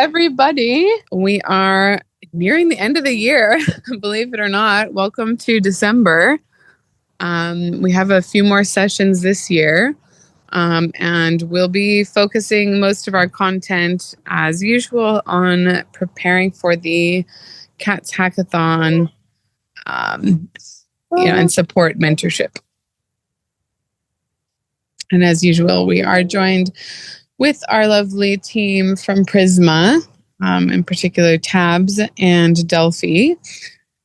everybody. We are nearing the end of the year, believe it or not. Welcome to December. We have a few more sessions this year, and we'll be focusing most of our content, as usual, on preparing for the CATS Hackathon, and support mentorship. And as usual, we are joined with our lovely team from Prisma, in particular Tabs and Delphi.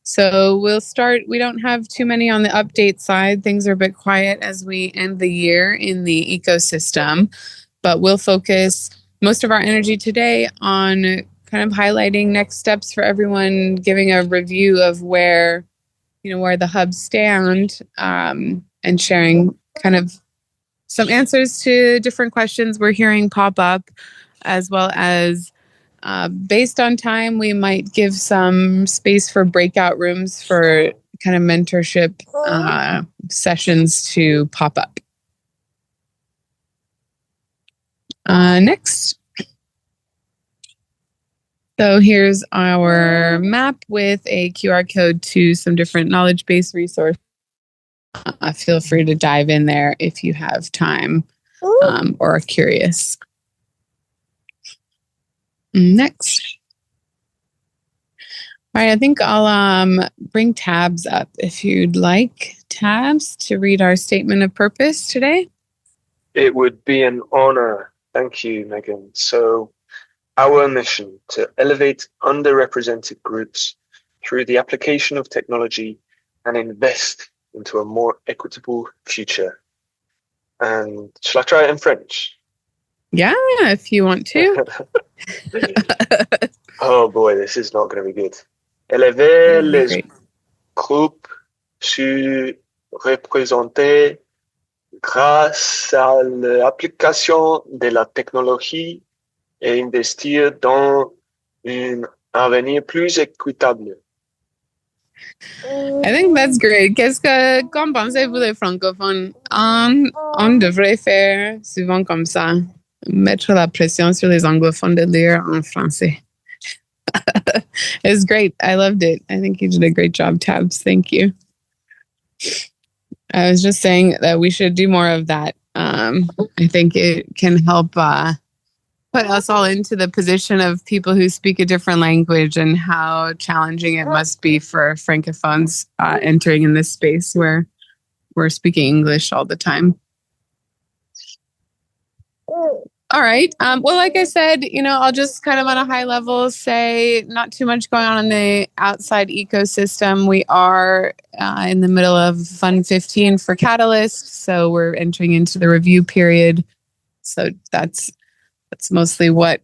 So we'll start. We don't have too many on the update side. Things are a bit quiet as we end the year in the ecosystem, but we'll focus most of our energy today on kind of highlighting next steps for everyone, giving a review of where the hubs stand, and sharing kind of some answers to different questions we're hearing pop up, as well as based on time, we might give some space for breakout rooms for kind of mentorship sessions to pop up. Next. So here's our map with a QR code to some different knowledge-based resources. Feel free to dive in there if you have time or are curious. Next. All right, I think I'll bring Tabs up if you'd like, Tabs, to read our statement of purpose today. It would be an honor. Thank you, Megan. So our mission to elevate underrepresented groups through the application of technology and invest into a more equitable future. And shall I try it in French? Yeah, if you want to. Oh boy, this is not going to be good. Élever les groupes surreprésentés grâce à l'application de la technologie et investir dans un avenir plus équitable. I think that's great. Qu'en pensez-vous les francophones? On devrait faire souvent comme ça. Mettre la pression sur les anglophones de lire en français. It was great. I loved it. I think you did a great job, Tabs. Thank you. I was just saying that we should do more of that. I think it can help put us all into the position of people who speak a different language and how challenging it must be for francophones entering in this space where we're speaking English all the time. All right. Well, like I said, I'll just kind of on a high level say not too much going on in the outside ecosystem. We are in the middle of Fund 15 for Catalyst, so we're entering into the review period. So that's mostly what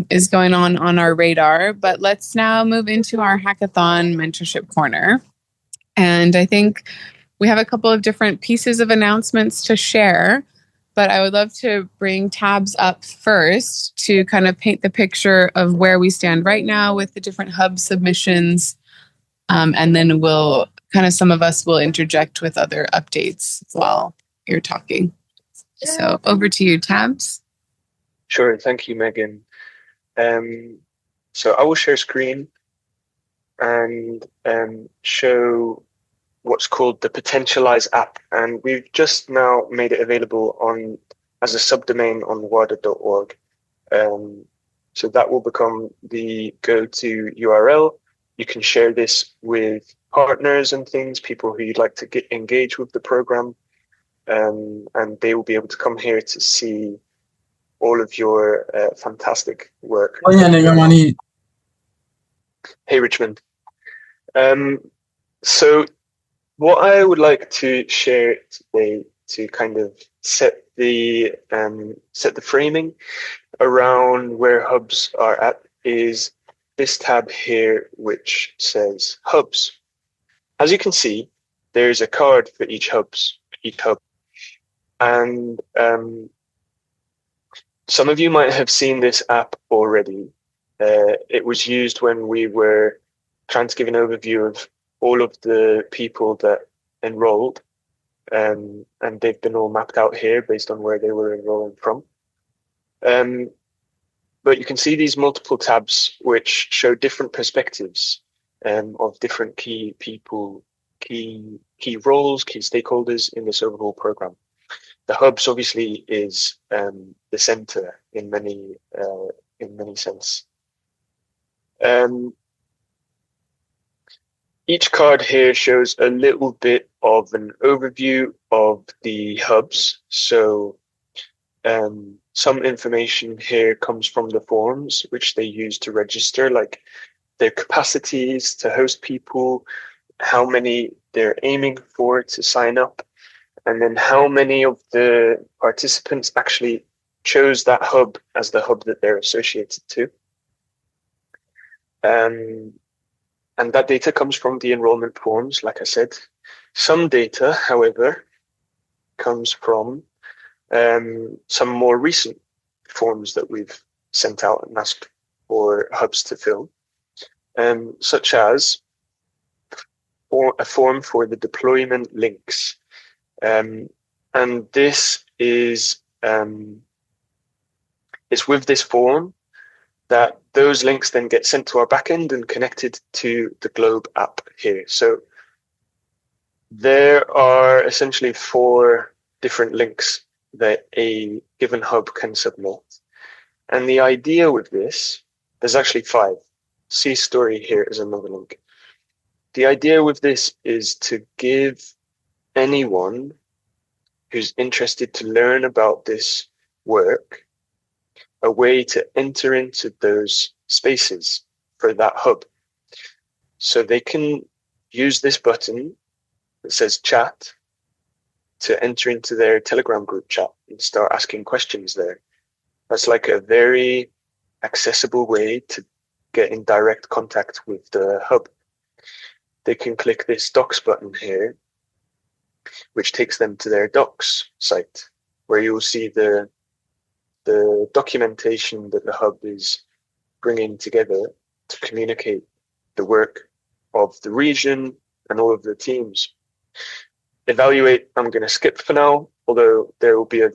is going on our radar. But let's now move into our Hackathon mentorship corner. And I think we have a couple of different pieces of announcements to share. But I would love to bring Tabs up first to kind of paint the picture of where we stand right now with the different hub submissions. And then some of us will interject with other updates while you're talking. So over to you, Tabs. Sure. Thank you, Megan. So I will share screen and show what's called the Potentialize app, and we've just now made it available as a subdomain on wada.org. So that will become the go-to URL. You can share this with partners and things, people who you'd like to get engaged with the program, and they will be able to come here to see all of your fantastic work. Oh, yeah, Hey, Richmond. So what I would like to share today to kind of set the framing around where hubs are at is this tab here, which says hubs. As you can see, there's a card for each hub, and some of you might have seen this app already. It was used when we were trying to give an overview of all of the people that enrolled, and they've been all mapped out here based on where they were enrolling from. But you can see these multiple tabs which show different perspectives of different key people, key roles, key stakeholders in this overall program. The hubs obviously is the center in many sense. Each card here shows a little bit of an overview of the hubs. So some information here comes from the forums, which they use to register, like their capacities to host people, how many they're aiming for to sign up, and then how many of the participants actually chose that hub as the hub that they're associated to. And that data comes from the enrollment forms, like I said. Some data, however, comes from some more recent forms that we've sent out and asked for hubs to fill, such as a form for the deployment links. And this is it's with this form that those links then get sent to our backend and connected to the Globe app here. So there are essentially 4 different links that a given hub can submit. And the idea with this, there's actually 5. See story here is another link. The idea with this is to give anyone who's interested to learn about this work a way to enter into those spaces for that hub. So they can use this button that says chat to enter into their Telegram group chat and start asking questions there. That's like a very accessible way to get in direct contact with the hub. They can click this docs button here, which takes them to their docs site, where you'll see the documentation that the hub is bringing together to communicate the work of the region and all of the teams. Evaluate, I'm going to skip for now, although there will be a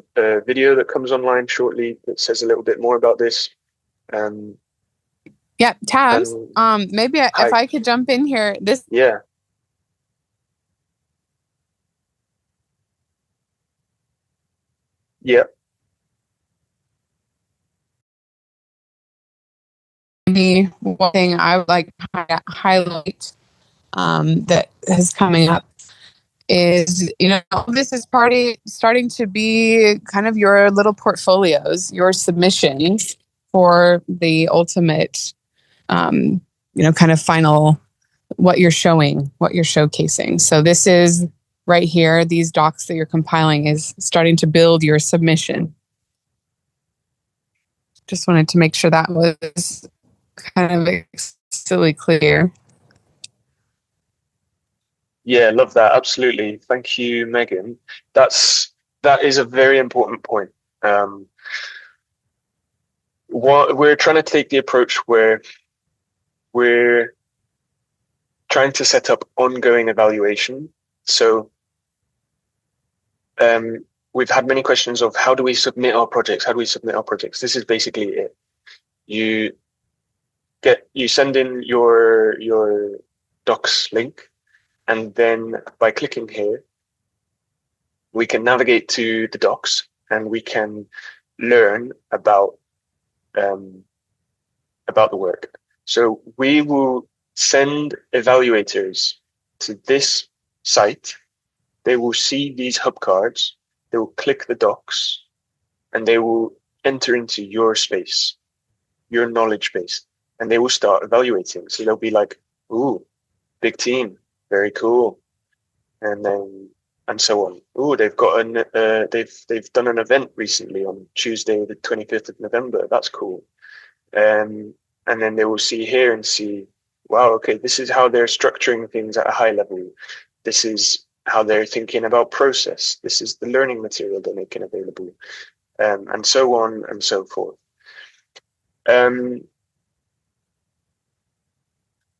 video that comes online shortly that says a little bit more about this. Yeah, Tabs. Maybe if I could jump in here. Yeah. Yeah. One thing I would like to highlight that is coming up is, this is starting to be kind of your little portfolios, your submissions for the ultimate, kind of final, what you're showing, what you're showcasing. So this is right here, these docs that you're compiling is starting to build your submission. Just wanted to make sure that was kind of explicitly clear. Yeah, love that. Absolutely. Thank you, Megan. That is a very important point. We're trying to take the approach where we're trying to set up ongoing evaluation. So we've had many questions of how do we submit our projects? How do we submit our projects? This is basically it. You send in your docs link, and then by clicking here, we can navigate to the docs and we can learn about the work. So we will send evaluators to this site. They will see these hub cards. They will click the docs and they will enter into your space, your knowledge base, and they will start evaluating. So they'll be like, ooh, big team. Very cool. And so on. Oh, they've got they've done an event recently on Tuesday, the 25th of November. That's cool. And then they will see here and see, wow, okay, this is how they're structuring things at a high level. This is how they're thinking about process. This is the learning material they're making available, and so on and so forth.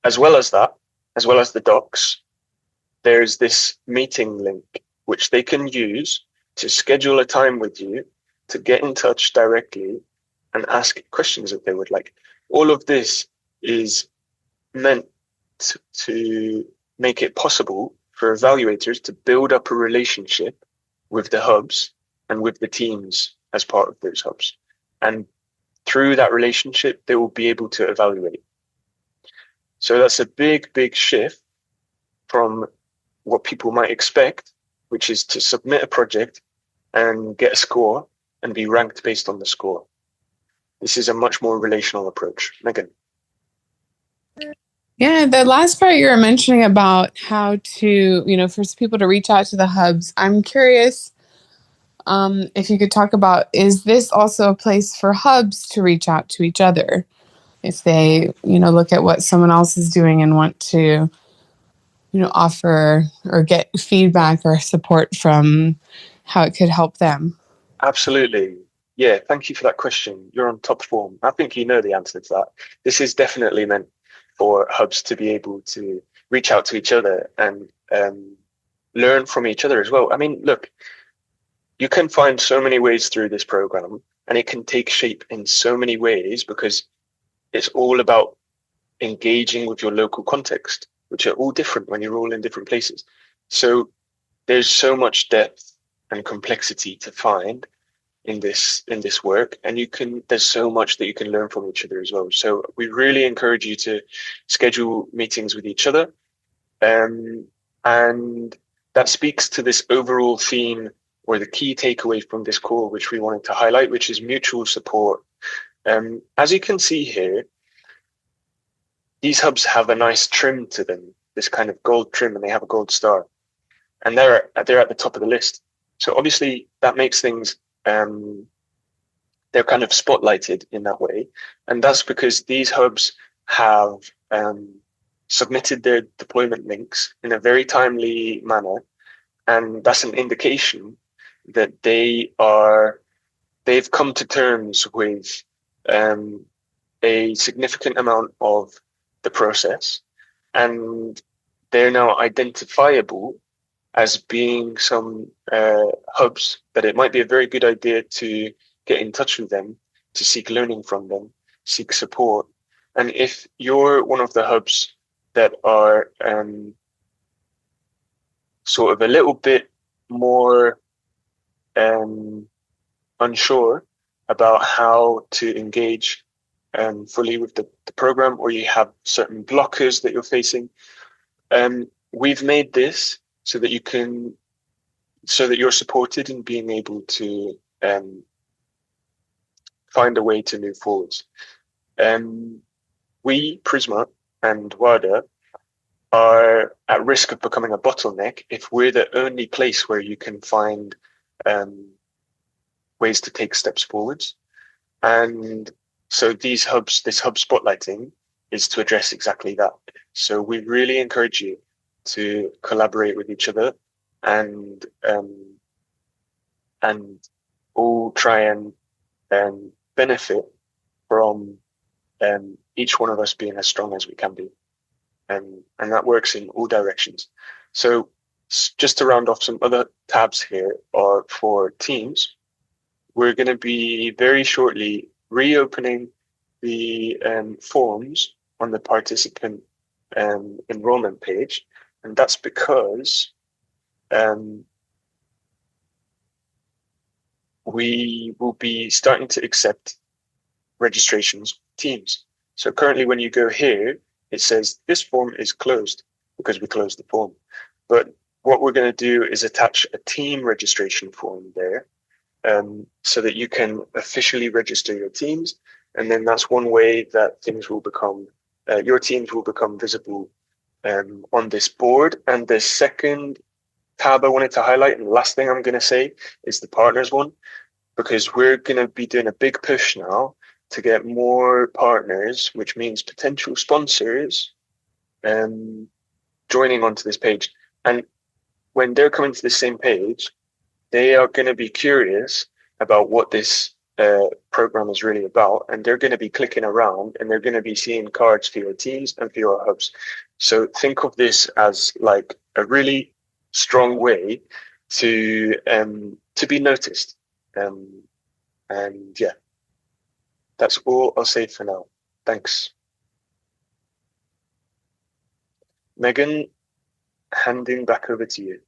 As well as the docs, there's this meeting link, which they can use to schedule a time with you to get in touch directly and ask questions if they would like. All of this is meant to make it possible for evaluators to build up a relationship with the hubs and with the teams as part of those hubs. And through that relationship, they will be able to evaluate. So that's a big, big shift from what people might expect, which is to submit a project and get a score and be ranked based on the score. This is a much more relational approach. Megan. Yeah, the last part you were mentioning about how to, for people to reach out to the hubs, I'm curious if you could talk about, is this also a place for hubs to reach out to each other? If they, look at what someone else is doing and want to, offer or get feedback or support from how it could help them. Absolutely. Yeah, thank you for that question. You're on top form. I think you know the answer to that. This is definitely meant for hubs to be able to reach out to each other and learn from each other as well. I mean, look, you can find so many ways through this program, and it can take shape in so many ways because it's all about engaging with your local context, which are all different when you're all in different places. So there's so much depth and complexity to find in this work, and there's so much that you can learn from each other as well. So we really encourage you to schedule meetings with each other, and that speaks to this overall theme or the key takeaway from this call, which we wanted to highlight, which is mutual support. As you can see here, these hubs have a nice trim to them, this kind of gold trim, and they have a gold star, and they're at the top of the list. So obviously that makes things, they're kind of spotlighted in that way. And that's because these hubs have submitted their deployment links in a very timely manner. And that's an indication that they've come to terms with a significant amount of the process, and they're now identifiable as being some hubs that it might be a very good idea to get in touch with them, to seek learning from them, seek support. And if you're one of the hubs that are sort of a little bit more unsure about how to engage fully with the program, or you have certain blockers that you're facing, we've made this so that you're supported in being able to find a way to move forwards. We, Prisma and WADA, are at risk of becoming a bottleneck if we're the only place where you can find ways to take steps forwards. And so this hub spotlighting is to address exactly that. So we really encourage you to collaborate with each other and all try and benefit from each one of us being as strong as we can be. And that works in all directions. So just to round off, some other tabs here are for teams. We're going to be very shortly reopening the forms on the participant enrollment page. And that's because we will be starting to accept registrations teams. So currently when you go here, it says this form is closed because we closed the form. But what we're going to do is attach a team registration form there, so that you can officially register your teams. And then that's one way that things will become, your teams will become visible on this board. And the second tab I wanted to highlight, and the last thing I'm going to say, is the partners one, because we're going to be doing a big push now to get more partners, which means potential sponsors joining onto this page. And when they're coming to the same page, they are going to be curious about what this program is really about, and they're going to be clicking around, and they're going to be seeing cards for your teams and for your hubs. So think of this as like a really strong way to be noticed. And yeah. That's all I'll say for now. Thanks. Megan, handing back over to you.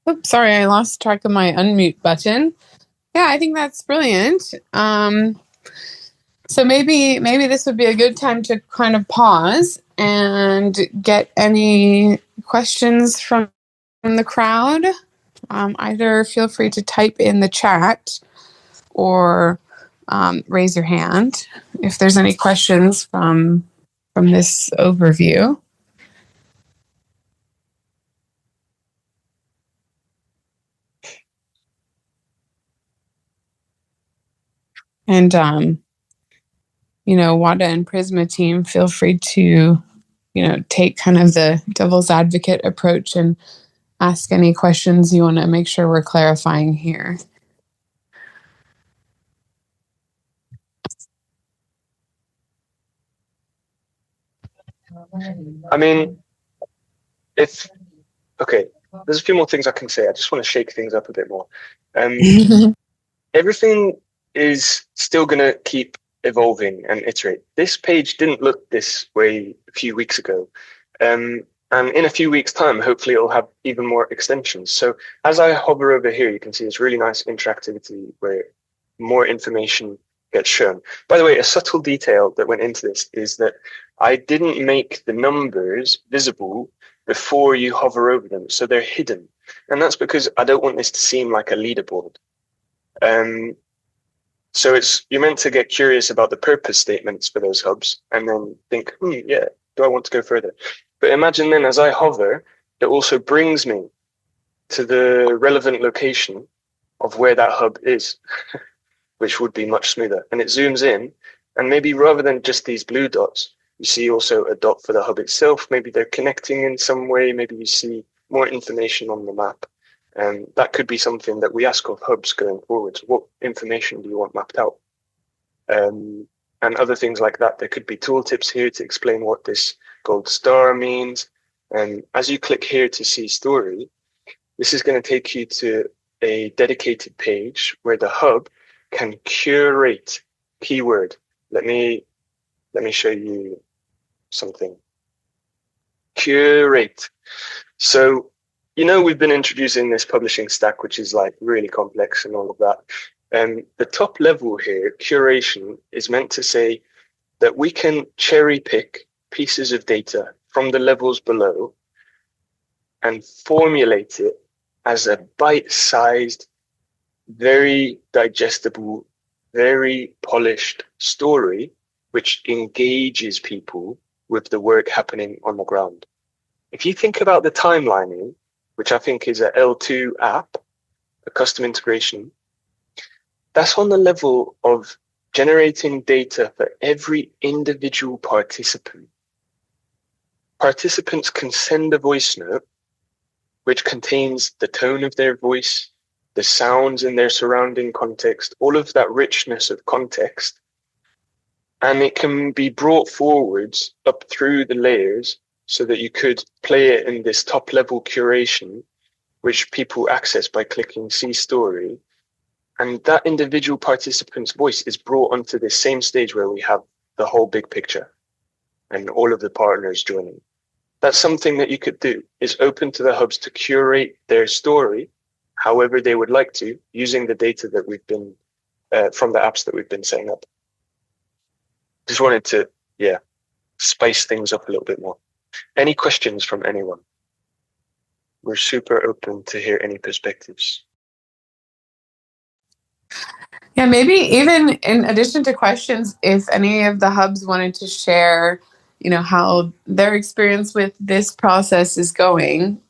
Oops, sorry, I lost track of my unmute button. Yeah, I think that's brilliant. So maybe this would be a good time to kind of pause and get any questions from the crowd. Either feel free to type in the chat or raise your hand if there's any questions from this overview. And Wada and Prisma team, feel free to take kind of the devil's advocate approach and ask any questions you want to make sure we're clarifying here. I mean, there's a few more things I can say. I just want to shake things up a bit more. Everything is still going to keep evolving and iterate. This page didn't look this way a few weeks ago. And in a few weeks' time, hopefully it'll have even more extensions. So as I hover over here, you can see this really nice interactivity where more information gets shown. By the way, a subtle detail that went into this is that I didn't make the numbers visible before you hover over them, so they're hidden. And that's because I don't want this to seem like a leaderboard. So you're meant to get curious about the purpose statements for those hubs and then think, yeah, do I want to go further? But imagine then as I hover, it also brings me to the relevant location of where that hub is, which would be much smoother. And it zooms in, and maybe rather than just these blue dots, you see also a dot for the hub itself. Maybe they're connecting in some way. Maybe you see more information on the map. And that could be something that we ask of hubs going forward. What information do you want mapped out? And other things like that. There could be tooltips here to explain what this gold star means. And as you click here to see story, this is going to take you to a dedicated page where the hub can curate keyword. Let me show you something. Curate. So, we've been introducing this publishing stack, which is like really complex and all of that. And the top level here, curation, is meant to say that we can cherry pick pieces of data from the levels below and formulate it as a bite-sized, very digestible, very polished story, which engages people with the work happening on the ground. If you think about the timelining, which I think is a L2 app, a custom integration, that's on the level of generating data for every individual participant. Participants can send a voice note, which contains the tone of their voice, the sounds in their surrounding context, all of that richness of context. And it can be brought forwards up through the layers so that you could play it in this top level curation, which people access by clicking See Story. And that individual participant's voice is brought onto this same stage where we have the whole big picture and all of the partners joining. That's something that you could do, is open to the hubs to curate their story however they would like to, using the data that we've been, from the apps that we've been setting up. Just wanted to, spice things up a little bit more. Any questions from anyone? We're super open to hear any perspectives. Yeah, maybe even in addition to questions, if any of the hubs wanted to share, how their experience with this process is going,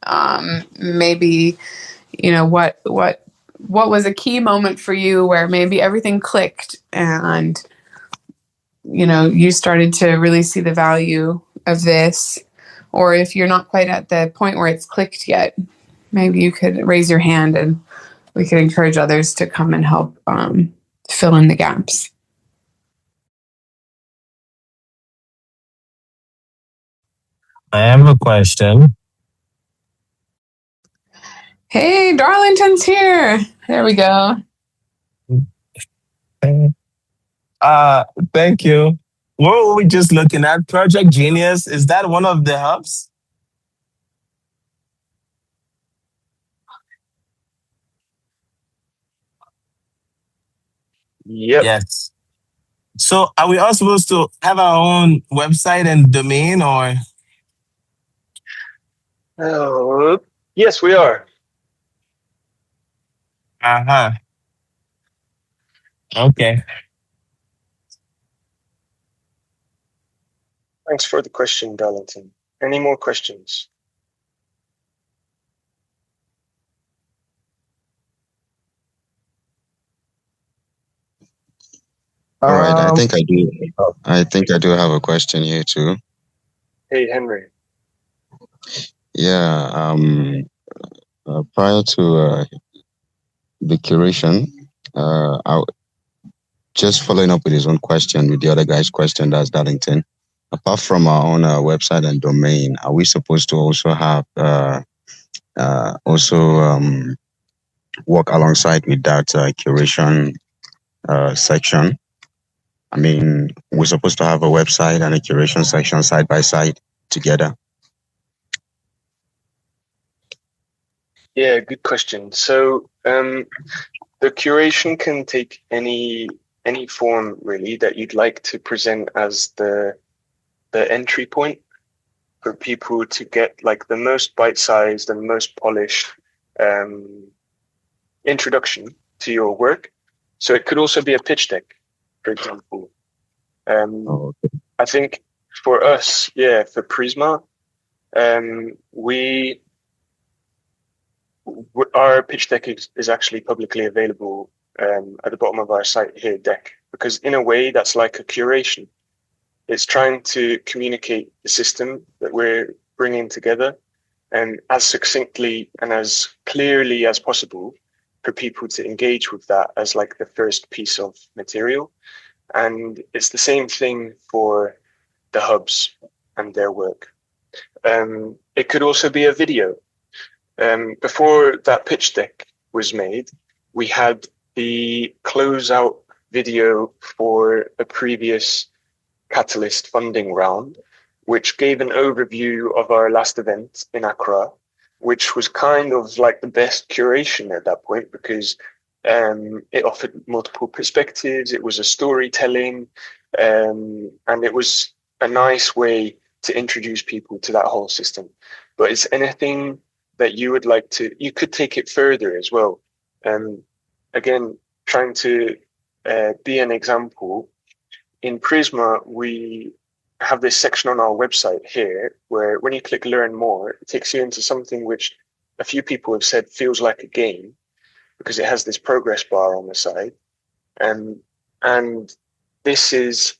maybe, what was a key moment for you where maybe everything clicked and, you started to really see the value of this, or if you're not quite at the point where it's clicked yet, maybe you could raise your hand and we could encourage others to come and help fill in the gaps. I have a question. Hey, Darlington's here. There we go. Thank you. What were we just looking at? Project Genius. Is that one of the hubs? Yep. Yes. So are we all supposed to have our own website and domain or? Oh, yes, we are. Uh-huh. Okay. Thanks for the question, Darlington. Any more questions? All right, I Um, think I do. I think I do have a question here too. Hey, Henry. Yeah. Prior to the curation, just following up with his own question, with the other guy's question, that's Darlington. Apart from our own website and domain, are we supposed to also have also work alongside with that curation section? I mean, we're supposed to have a website and a curation section side by side together. Yeah, good question. So, the curation can take any form really that you'd like to present as the entry point for people to get like the most bite-sized and most polished introduction to your work. So it could also be a pitch deck, for example. Oh, okay. I think for us, yeah, for Prisma, our pitch deck is actually publicly available at the bottom of our site here, deck, because in a way that's like a curation. It's trying to communicate the system that we're bringing together and as succinctly and as clearly as possible for people to engage with that as like the first piece of material. And it's the same thing for the hubs and their work. It could also be a video. Before that pitch deck was made, we had the closeout video for a previous Catalyst funding round, which gave an overview of our last event in Accra, which was kind of like the best curation at that point because it offered multiple perspectives, it was a storytelling, and it was a nice way to introduce people to that whole system. But is anything that you would like to, you could take it further as well. Again, trying to be an example, in Prisma, we have this section on our website here where when you click learn more, it takes you into something which a few people have said feels like a game because it has this progress bar on the side. And this is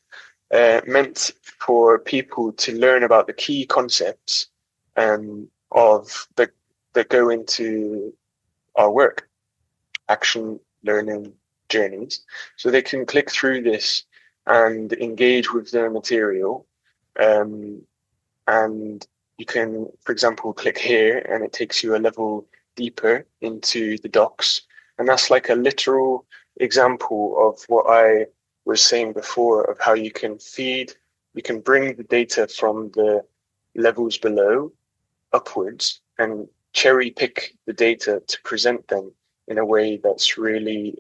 meant for people to learn about the key concepts of that go into our work, action, learning, journeys. So they can click through this and engage with the material. And you can, for example, click here and it takes you a level deeper into the docs. And that's like a literal example of what I was saying before of how you can bring the data from the levels below upwards and cherry pick the data to present them in a way that's really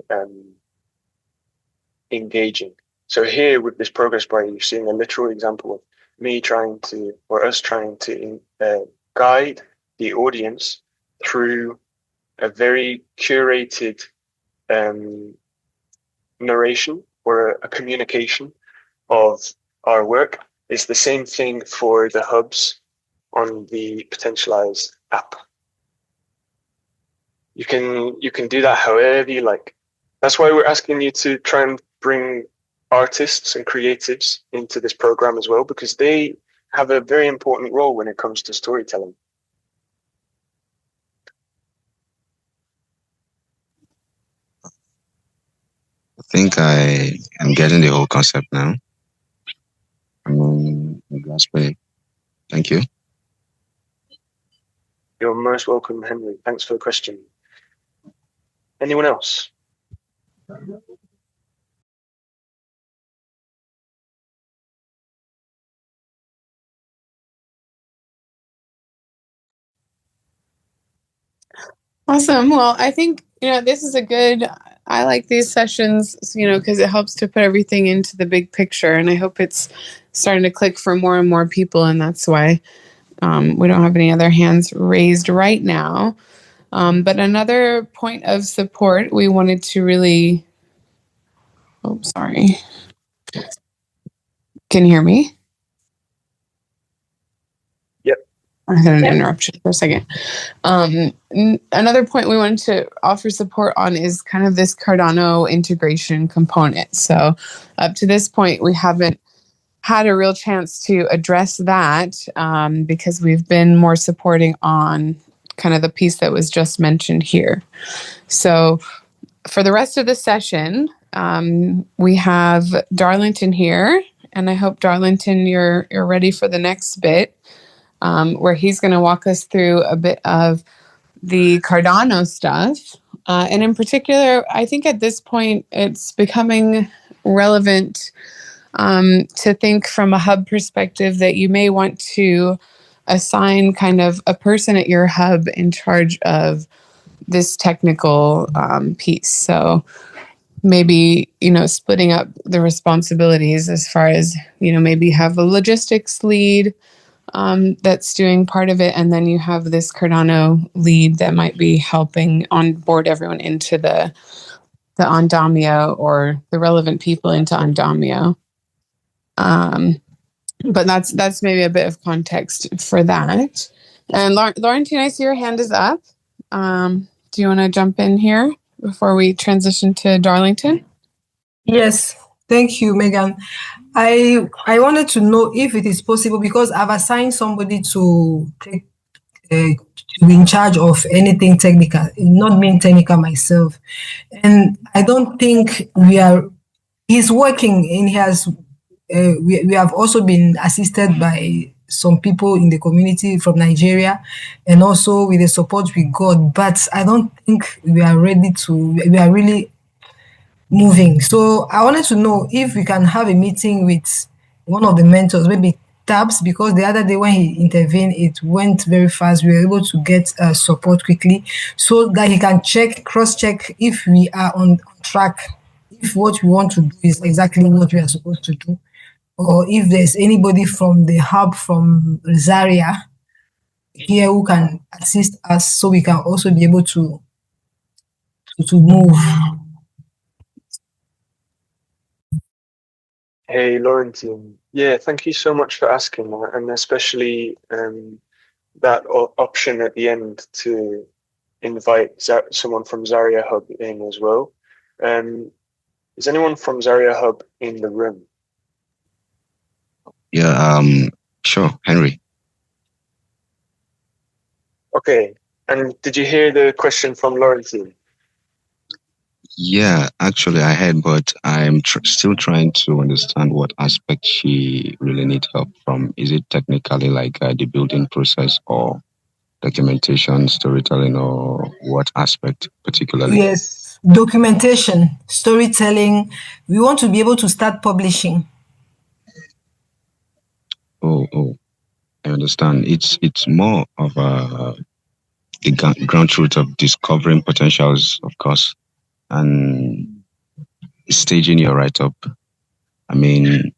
engaging. So here with this progress bar, you're seeing a literal example of me trying to, or us trying to guide the audience through a very curated narration or a communication of our work. It's the same thing for the hubs on the Potentialize app. You can do that however you like. That's why we're asking you to try and bring artists and creatives into this program as well, because they have a very important role when it comes to storytelling. I think I am getting the whole concept now. I mean, I grasp it. Thank you. You're most welcome, Henry. Thanks for the question. Anyone else? Awesome. Well, I think, this is I like these sessions, because it helps to put everything into the big picture. And I hope it's starting to click for more and more people. And that's why we don't have any other hands raised right now. But another point of support, we wanted to really, sorry. Can you hear me? Yep. I had an interruption for a second. Another point we wanted to offer support on is kind of this Cardano integration component. So up to this point, we haven't had a real chance to address that because we've been more supporting on kind of the piece that was just mentioned here. So for the rest of the session, we have Darlington here, and I hope, Darlington, you're ready for the next bit. Where he's going to walk us through a bit of the Cardano stuff. And in particular, I think at this point, it's becoming relevant to think from a hub perspective that you may want to assign kind of a person at your hub in charge of this technical piece. So maybe, splitting up the responsibilities as far as, maybe have a logistics lead that's doing part of it, and then you have this Cardano lead that might be helping onboard everyone into the Ondamio, or the relevant people into Ondamio. But that's maybe a bit of context for that. And Laurentine, I see your hand is up. Do you want to jump in here before we transition to Darlington? Yes, thank you, Megan. I wanted to know if it is possible, because I've assigned somebody to take to be in charge of anything technical, not being technical myself, and I don't think he's working, and we have also been assisted by some people in the community from Nigeria, and also with the support we got, but I don't think we are really moving. So I wanted to know if we can have a meeting with one of the mentors, maybe Tabs, because the other day when he intervened, it went very fast. We were able to get support quickly, so that he can cross-check if we are on track, if what we want to do is exactly what we are supposed to do, or if there's anybody from the hub from Zaria here who can assist us, so we can also be able to move. Hey, Laurentine. Yeah, thank you so much for asking that, and especially that option at the end to invite someone from Zaria Hub in as well. Is anyone from Zaria Hub in the room? Yeah, sure, Henry. Okay, and did you hear the question from Laurentine? Yeah, actually I had, but I'm still trying to understand what aspect she really needs help from. Is it technically like the building process, or documentation, storytelling, or what aspect particularly? Yes, documentation, storytelling. We want to be able to start publishing. Oh, I understand. It's more of the ground truth of discovering potentials, of course, and staging your write-up. I mean,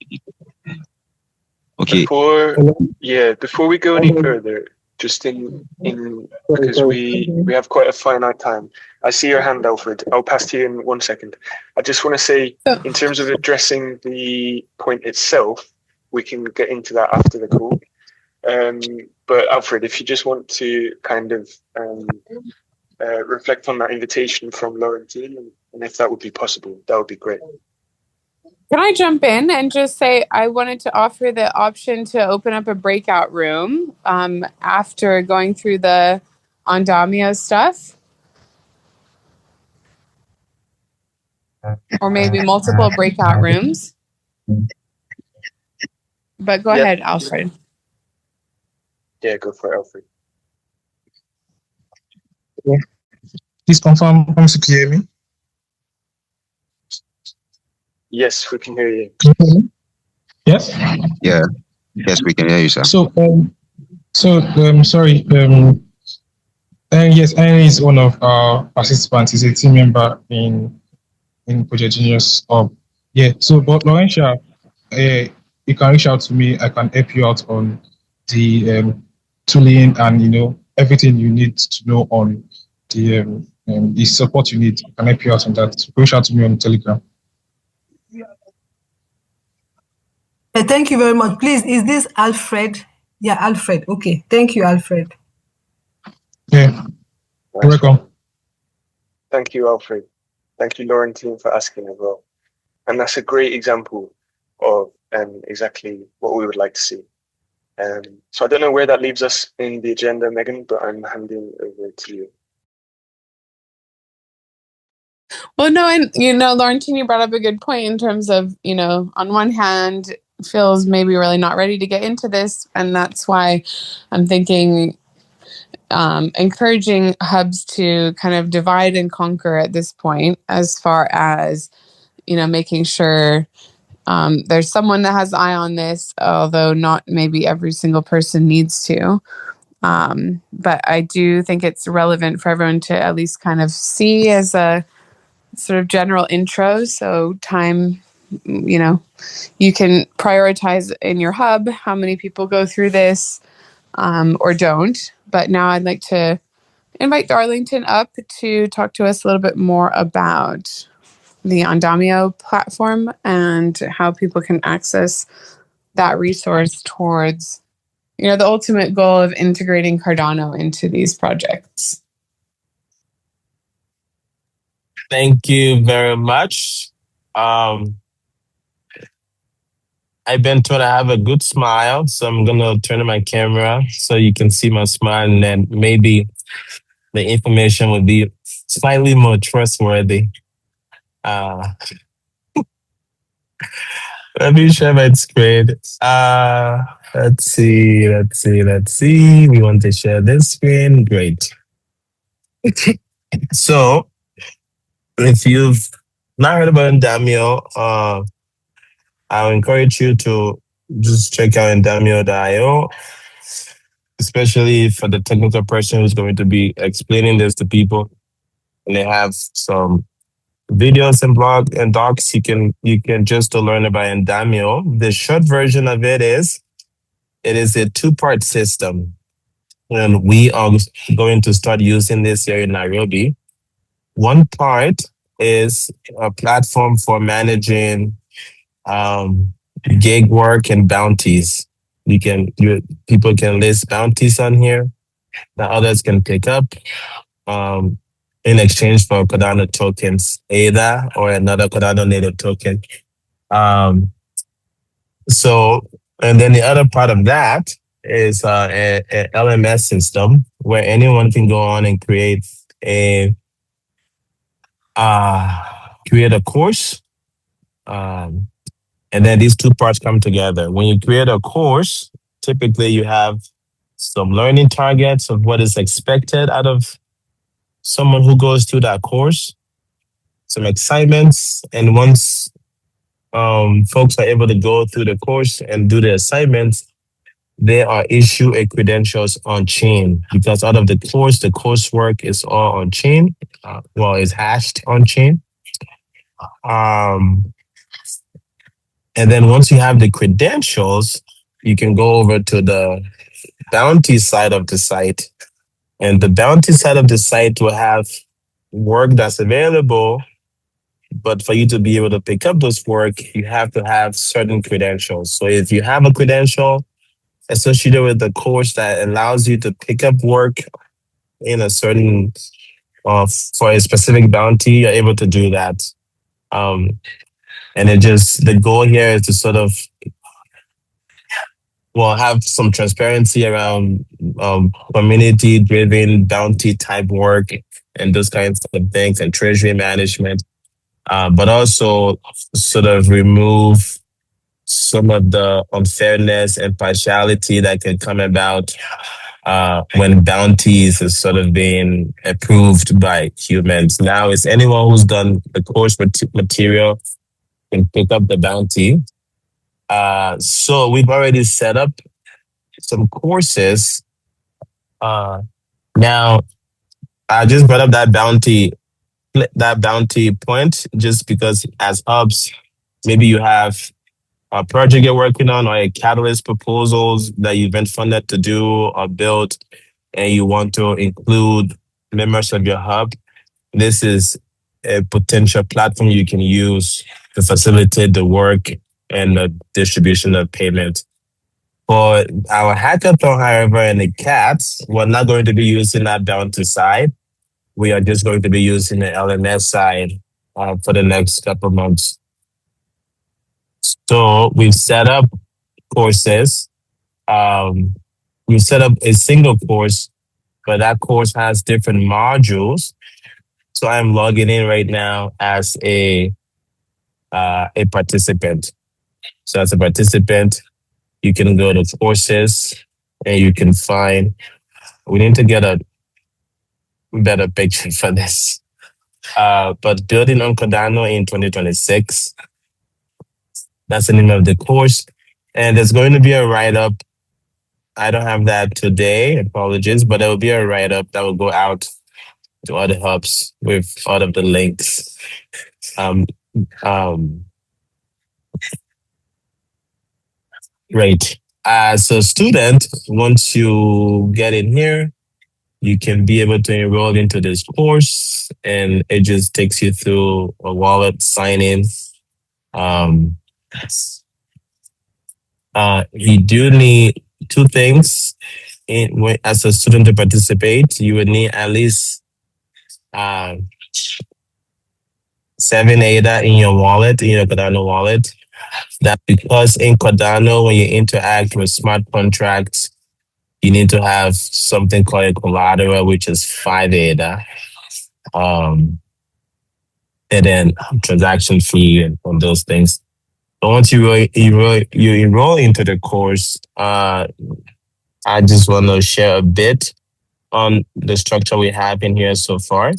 okay. Before we go any further, just in because we have quite a finite time. I see your hand, Alfred. I'll pass to you in 1 second. I just want to say, in terms of addressing the point itself, we can get into that after the call. But Alfred, if you just want to kind of reflect on that invitation from Laurentine, and if that would be possible, that would be great. Can I jump in and just say I wanted to offer the option to open up a breakout room after going through the Ondamio stuff? Or maybe multiple breakout rooms. But go ahead, Alfred. Yeah, go for it, Alfred. Please confirm once you can hear me. Yes, we can hear you. Can you hear me? Yes. Yeah. Yes, we can hear you, sir. So, sorry. And yes, Annie is one of our participants. He's a team member in Project Genius. Yeah. So, but Laurentia, you can reach out to me. I can help you out on the tooling and everything you need to know on the support you need. I can help you out on that. So reach out to me on Telegram. Thank you very much. Please, is this Alfred? Yeah, Alfred. Okay. Thank you, Alfred. Yeah. You're welcome. Thank you, Alfred. Thank you, Laurentine, for asking as well. And that's a great example of exactly what we would like to see. So I don't know where that leaves us in the agenda, Megan, but I'm handing over to you. Well, no, and Laurentine, you brought up a good point in terms of, on one hand, Phil's maybe really not ready to get into this, and that's why I'm thinking encouraging hubs to kind of divide and conquer at this point, as far as making sure there's someone that has eye on this, although not maybe every single person needs to. But I do think it's relevant for everyone to at least kind of see as a sort of general intro. So time, you can prioritize in your hub how many people go through this or don't. But now I'd like to invite Darlington up to talk to us a little bit more about the Andamio platform and how people can access that resource towards, the ultimate goal of integrating Cardano into these projects. Thank you very much. I've been told I have a good smile, so I'm gonna turn on my camera so you can see my smile, and then maybe the information will be slightly more trustworthy. Let me share my screen. Let's see. We want to share this screen. Great. So, if you've not heard about Endamio, I'll encourage you to just check out endamio.io, especially for the technical person who's going to be explaining this to people. And they have some videos and blog and docs you can just to learn about Endamio. The short version of it is a two-part system. And we are going to start using this here in Nairobi. One part is a platform for managing gig work and bounties. People can list bounties on here that others can pick up in exchange for Cardano tokens, ADA or another Cardano native token. And then the other part of that is a LMS system where anyone can go on and create a course. And then these two parts come together. When you create a course, typically you have some learning targets of what is expected out of someone who goes through that course, some assignments, and once folks are able to go through the course and do the assignments, they are issued a credentials on chain, because out of the coursework is all on chain. Is hashed on chain. And then once you have the credentials, you can go over to the bounty side of the site. And the bounty side of the site will have work that's available. But for you to be able to pick up those work, you have to have certain credentials. So if you have a credential associated with the course that allows you to pick up work in a certain, for a specific bounty, you're able to do that. And the goal here is to sort of, have some transparency around community-driven bounty type work and those kinds of things, and treasury management, but also sort of remove some of the unfairness and partiality that can come about when bounties is sort of being approved by humans. Now, it's anyone who's done the course material can pick up the bounty. So we've already set up some courses. Now, I just brought up that bounty point just because as hubs, maybe you have a project you're working on or a catalyst proposals that you've been funded to do or build, and you want to include members of your hub. This is a potential platform you can use to facilitate the work and the distribution of payment. For our hackathon, however, and the cats, we're not going to be using that bounty side. We are just going to be using the LMS side for the next couple of months. So we've set up courses. We've set up a single course, but that course has different modules. So I'm logging in right now as a participant. So as a participant, you can go to courses and you can find. We need to get a better picture for this. But building on Cardano in 2026. That's the name of the course. And there's going to be a write-up. I don't have that today, apologies, but there will be a write-up that will go out to other hubs with all of the links. Right. As a student, once you get in here, you can be able to enroll into this course, and it just takes you through a wallet sign-in. You do need two things as a student to participate. You would need at least 7 ADA in your wallet, in your Cardano wallet. That because in Cardano, when you interact with smart contracts, you need to have something called a collateral, which is 5 ADA. And then transaction fee and those things. But once you enroll into the course, I just want to share a bit on the structure we have in here so far.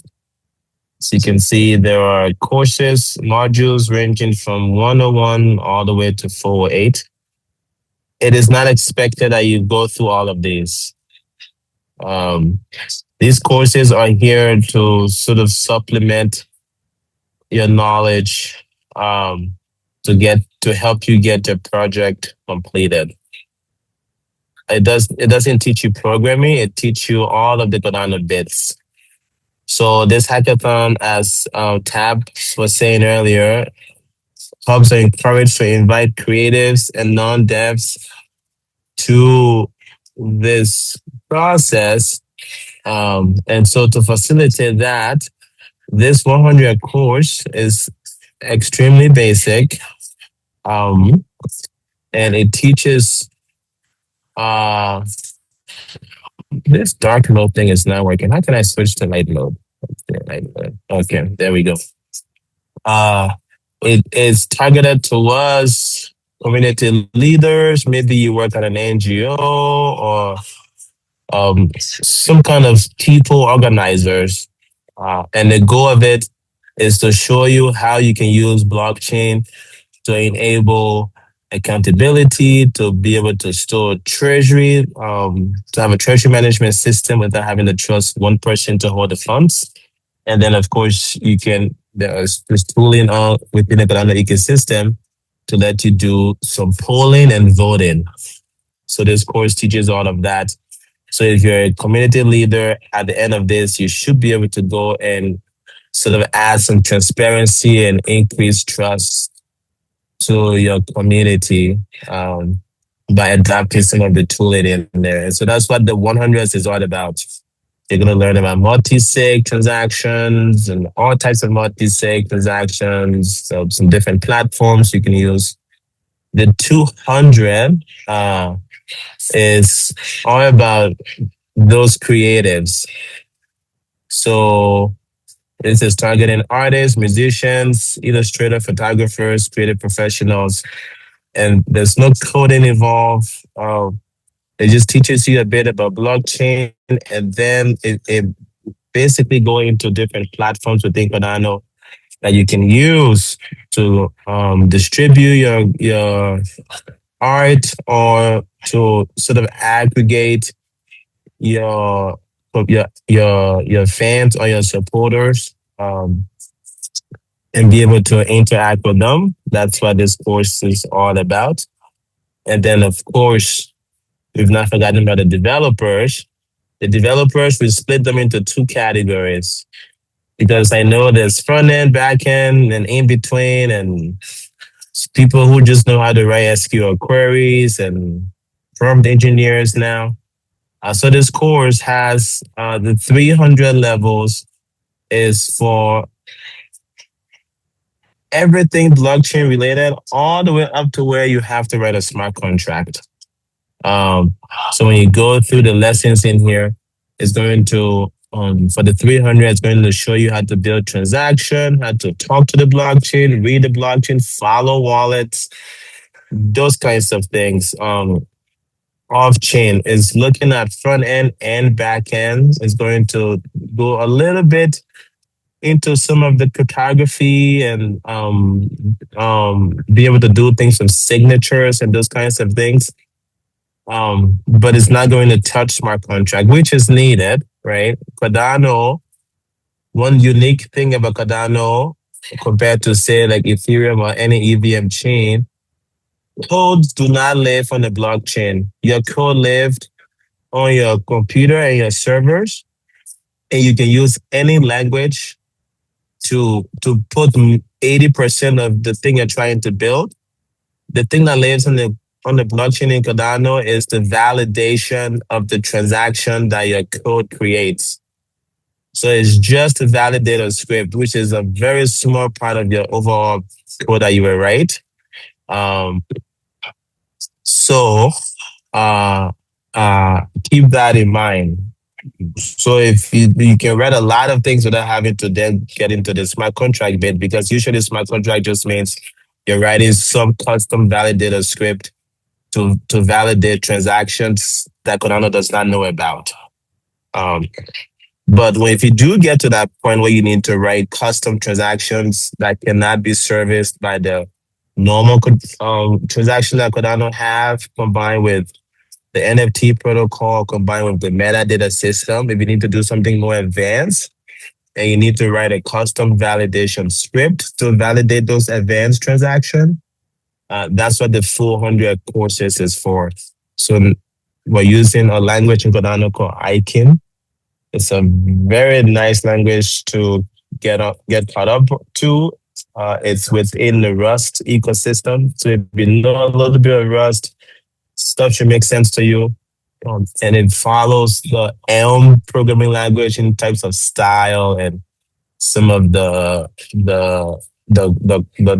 So you can see there are courses, modules ranging from 101 all the way to 408. It is not expected that you go through all of these. These courses are here to sort of supplement your knowledge to help you get your project completed. It doesn't teach you programming, it teaches you all of the Cardano bits. So this hackathon, as Tab was saying earlier, hubs are encouraged to invite creatives and non-devs to this process. And so to facilitate that, this 100 course is extremely basic. And it teaches this dark mode thing is not working. How can I switch to light mode? Okay, there we go. It is targeted towards community leaders. Maybe you work at an NGO or some kind of people organizers. And the goal of it is to show you how you can use blockchain to enable accountability, to be able to store treasury, to have a treasury management system without having to trust one person to hold the funds. And then, of course, there's tooling within the Cardano ecosystem to let you do some polling and voting. So this course teaches all of that. So if you're a community leader, at the end of this, you should be able to go and sort of add some transparency and increase trust to your community by adapting some of the tooling in there. And so that's what the 100s is all about. You're going to learn about multi-sig transactions and all types of multi-sig transactions, so some different platforms you can use. The 200 is all about those creatives. So this is targeting artists, musicians, illustrators, photographers, creative professionals, and there's no coding involved. It just teaches you a bit about blockchain, and then it basically go into different platforms within Cardano that you can use to distribute your art, or to sort of aggregate your your fans or your supporters, and be able to interact with them. That's what this course is all about. And then, of course, we've not forgotten about the developers. The developers, we split them into two categories, because I know there's front end, back end, and in between, and people who just know how to write SQL queries, and prompt engineers now. So this course has the 300 levels is for everything blockchain related, all the way up to where you have to write a smart contract. So when you go through the lessons in here, it's going to, for the 300, it's going to show you how to build transaction, how to talk to the blockchain, read the blockchain, follow wallets, those kinds of things. Off chain is looking at front end and back end. It's going to go a little bit into some of the cryptography, and be able to do things with signatures and those kinds of things. But it's not going to touch smart contract, which is needed, right? Cardano, one unique thing about Cardano compared to, say, like Ethereum or any EVM chain, codes do not live on the blockchain. Your code lived on your computer and your servers, and you can use any language to put 80% of the thing you're trying to build. The thing that lives on the blockchain in Cardano is the validation of the transaction that your code creates. So it's just a validator script, which is a very small part of your overall code that you will write. So keep that in mind. So if you can write a lot of things without having to then get into the smart contract bit, because usually smart contract just means you're writing some custom validator script to validate transactions that Cardano does not know about. But if you do get to that point where you need to write custom transactions that cannot be serviced by the normal transaction that Cardano have, combined with the NFT protocol, combined with the metadata system, if you need to do something more advanced, and you need to write a custom validation script to validate those advanced transactions, that's what the 400 courses is for. So we're using a language in Cardano called Aikin. It's a very nice language to get caught up to. It's within the Rust ecosystem. So if you know a little bit of Rust, stuff should make sense to you. And it follows the Elm programming language in types of style and some of the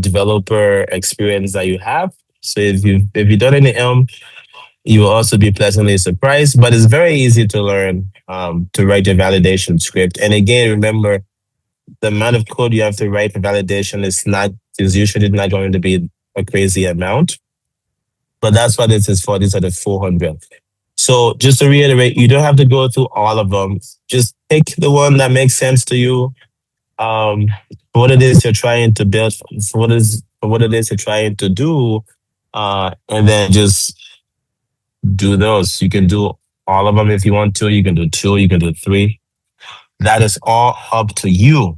developer experience that you have. So if you've done any Elm, you will also be pleasantly surprised. But it's very easy to learn to write a validation script. And again, remember, the amount of code you have to write for validation is usually not going to be a crazy amount. But that's what this is for. These are the 400. So just to reiterate, you don't have to go through all of them. Just pick the one that makes sense to you. For what it is you're trying to build, for what it is you're trying to do, and then just do those. You can do all of them if you want to. You can do 2, you can do 3. That is all up to you.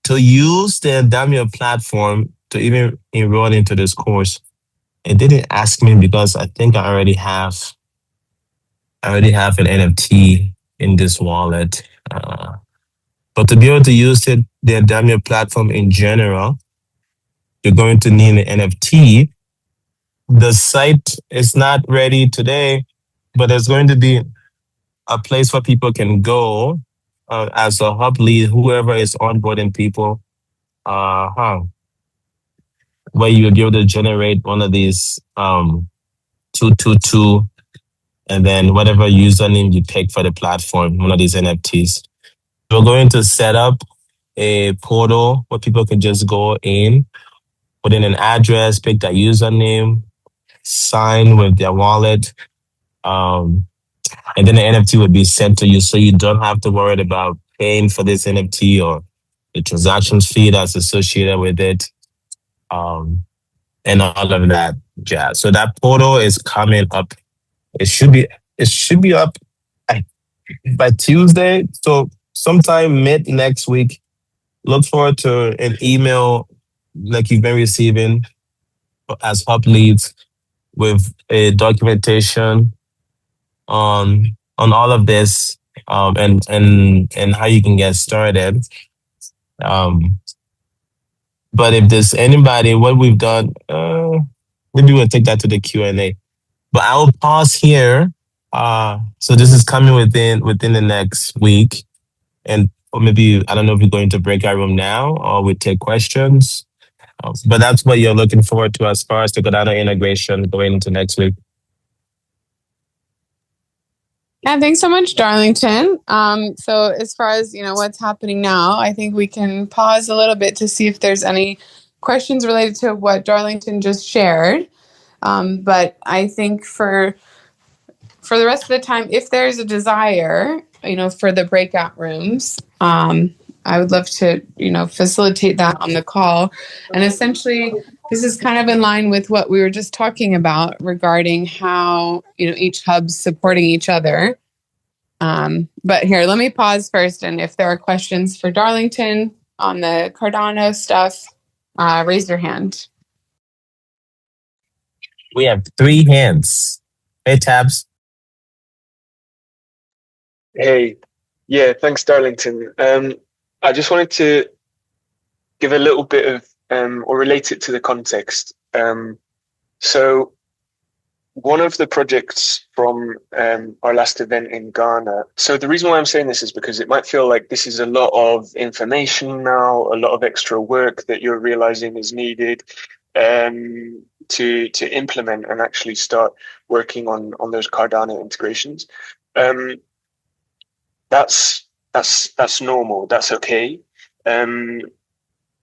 To use the Endamio platform to even enroll into this course, it didn't ask me because I think I already have an NFT in this wallet. But to be able to use the Endamio platform in general, you're going to need an NFT. The site is not ready today, but there's going to be a place where people can go as a hub lead, whoever is onboarding people, where you'll be able to generate one of these 222, and then whatever username you pick for the platform, one of these NFTs. We're going to set up a portal where people can just go in, put in an address, pick their username, sign with their wallet, And then the NFT would be sent to you, so you don't have to worry about paying for this NFT or the transactions fee that's associated with it, and all of that jazz. So that portal is coming up. It should be up by Tuesday. So sometime mid next week. Look forward to an email like you've been receiving as hub leads with a documentation on all of this, and how you can get started. Um, but if there's anybody, what we've done, maybe we'll take that to the Q&A. But I will pause here. So this is coming within the next week, and or maybe I don't know if we're going to breakout room now or we take questions. But that's what you're looking forward to as far as the Cardano integration going into next week. Yeah, thanks so much, Darlington. So as far as what's happening now, I think we can pause a little bit to see if there's any questions related to what Darlington just shared. But I think for the rest of the time, if there's a desire, for the breakout rooms, I would love to, facilitate that on the call. And essentially, this is kind of in line with what we were just talking about regarding how, each hub's supporting each other. But here, let me pause first. And if there are questions for Darlington on the Cardano stuff, raise your hand. We have 3 hands. Hey, Tabs. Hey, yeah, thanks, Darlington. I just wanted to give a little bit of, or relate it to the context. So one of the projects from our last event in Ghana. So the reason why I'm saying this is because it might feel like this is a lot of information now, a lot of extra work that you're realizing is needed to implement and actually start working on those Cardano integrations. That's normal. That's okay.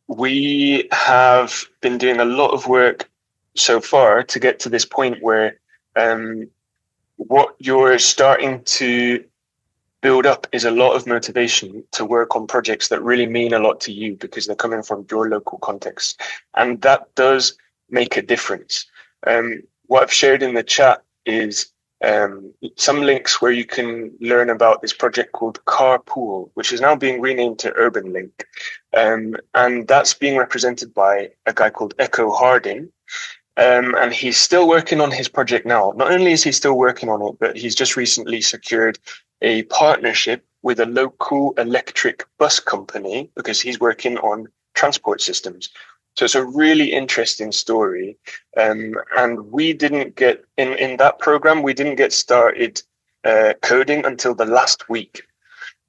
We have been doing a lot of work so far to get to this point where what you're starting to build up is a lot of motivation to work on projects that really mean a lot to you because they're coming from your local context. And that does make a difference. What I've shared in the chat is some links where you can learn about this project called Carpool, which is now being renamed to Urban Link. And that's being represented by a guy called Echo Harding. And he's still working on his project now. Not only is he still working on it, but he's just recently secured a partnership with a local electric bus company because he's working on transport systems. So it's a really interesting story. And we didn't get, in that program, we didn't get started coding until the last week.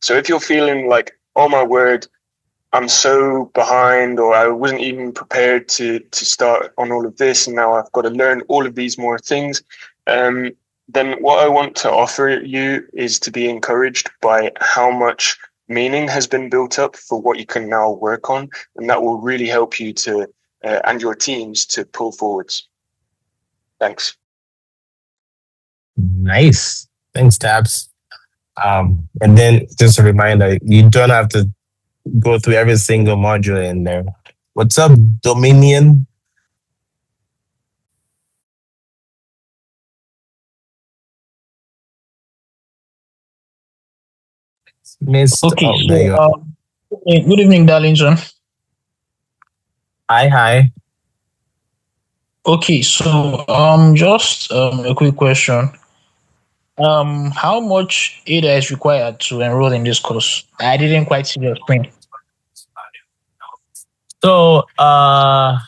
So if you're feeling like, oh my word, I'm so behind, or I wasn't even prepared to start on all of this, and now I've got to learn all of these more things, then what I want to offer you is to be encouraged by how much meaning has been built up for what you can now work on, and that will really help you to and your teams to pull forwards. Thanks. Nice. Thanks, Tabs. And then just a reminder, you don't have to go through every single module in there. What's up, Dominion? Okay, oh, good evening, Darlington. Hi. Okay, so just a quick question. How much ADA is required to enroll in this course? I didn't quite see your screen. So I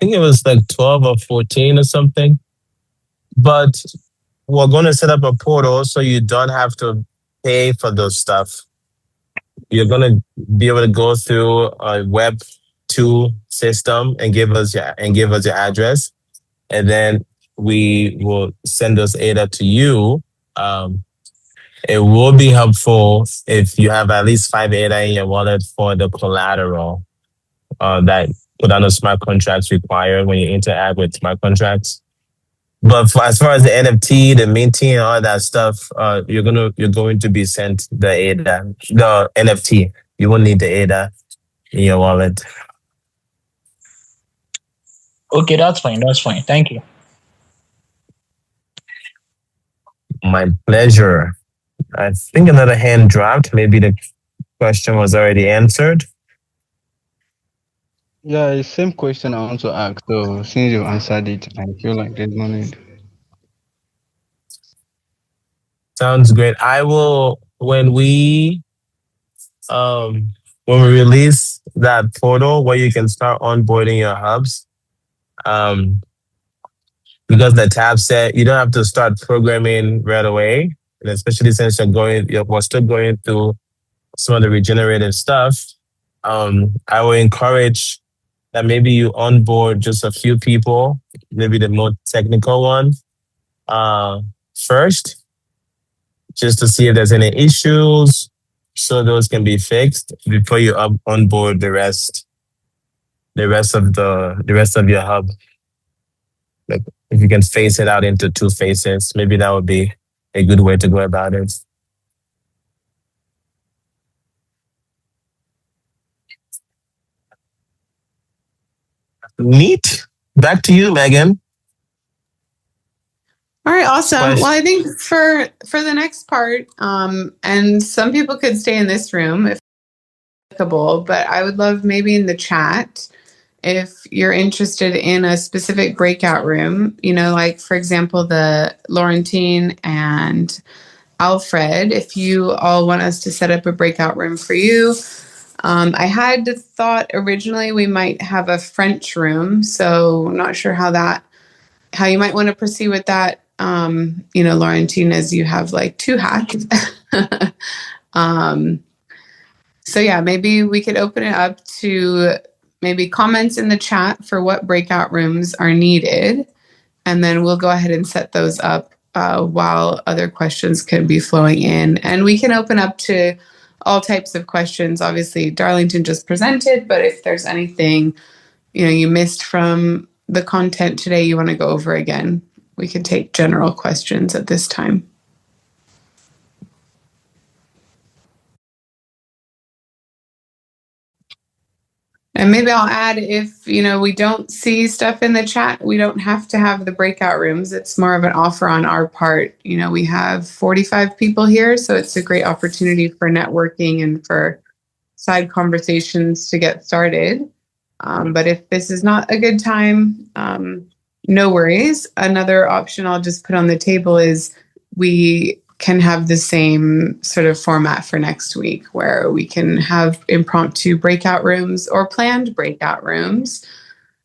think it was like 12 or 14 or something. But we're going to set up a portal so you don't have to pay for those stuff. You're going to be able to go through a Web 2 system and give us your address, and then we will send those ADA to you. It will be helpful if you have at least 5 ADA in your wallet for the collateral that Cardano smart contracts require when you interact with smart contracts. But as far as the NFT, the minting, and all that stuff, you're going to be sent the ADA, the NFT. You won't need the ADA in your wallet. Okay, that's fine. That's fine. Thank you. My pleasure. I think another hand dropped. Maybe the question was already answered. Yeah, the same question I want to ask. So since you answered it, I feel like there's no need. Sounds great. I will when we release that portal where you can start onboarding your hubs. Because the tab said you don't have to start programming right away, and especially since we're still going through some of the regenerative stuff. I will encourage that maybe you onboard just a few people, maybe the more technical one, first, just to see if there's any issues, so those can be fixed before you onboard the rest of your hub. Like if you can phase it out into 2 phases, maybe that would be a good way to go about it. Neat. Back to you, Megan. All right, awesome. Well, I think for the next part, and some people could stay in this room if applicable, but I would love maybe in the chat if you're interested in a specific breakout room, like for example, the Laurentine and Alfred, if you all want us to set up a breakout room for you. I had thought originally we might have a French room, so I'm not sure how you might want to proceed with that. Laurentine, as you have like 2 hats. So yeah, maybe we could open it up to maybe comments in the chat for what breakout rooms are needed. And then we'll go ahead and set those up while other questions can be flowing in. And we can open up to all types of questions. Obviously, Darlington just presented, but if there's anything, you missed from the content today you want to go over again, we can take general questions at this time. And maybe I'll add, if we don't see stuff in the chat, we don't have to have the breakout rooms. It's more of an offer on our part. We have 45 people here, so it's a great opportunity for networking and for side conversations to get started. But if this is not a good time, no worries. Another option I'll just put on the table is we can have the same sort of format for next week, where we can have impromptu breakout rooms or planned breakout rooms.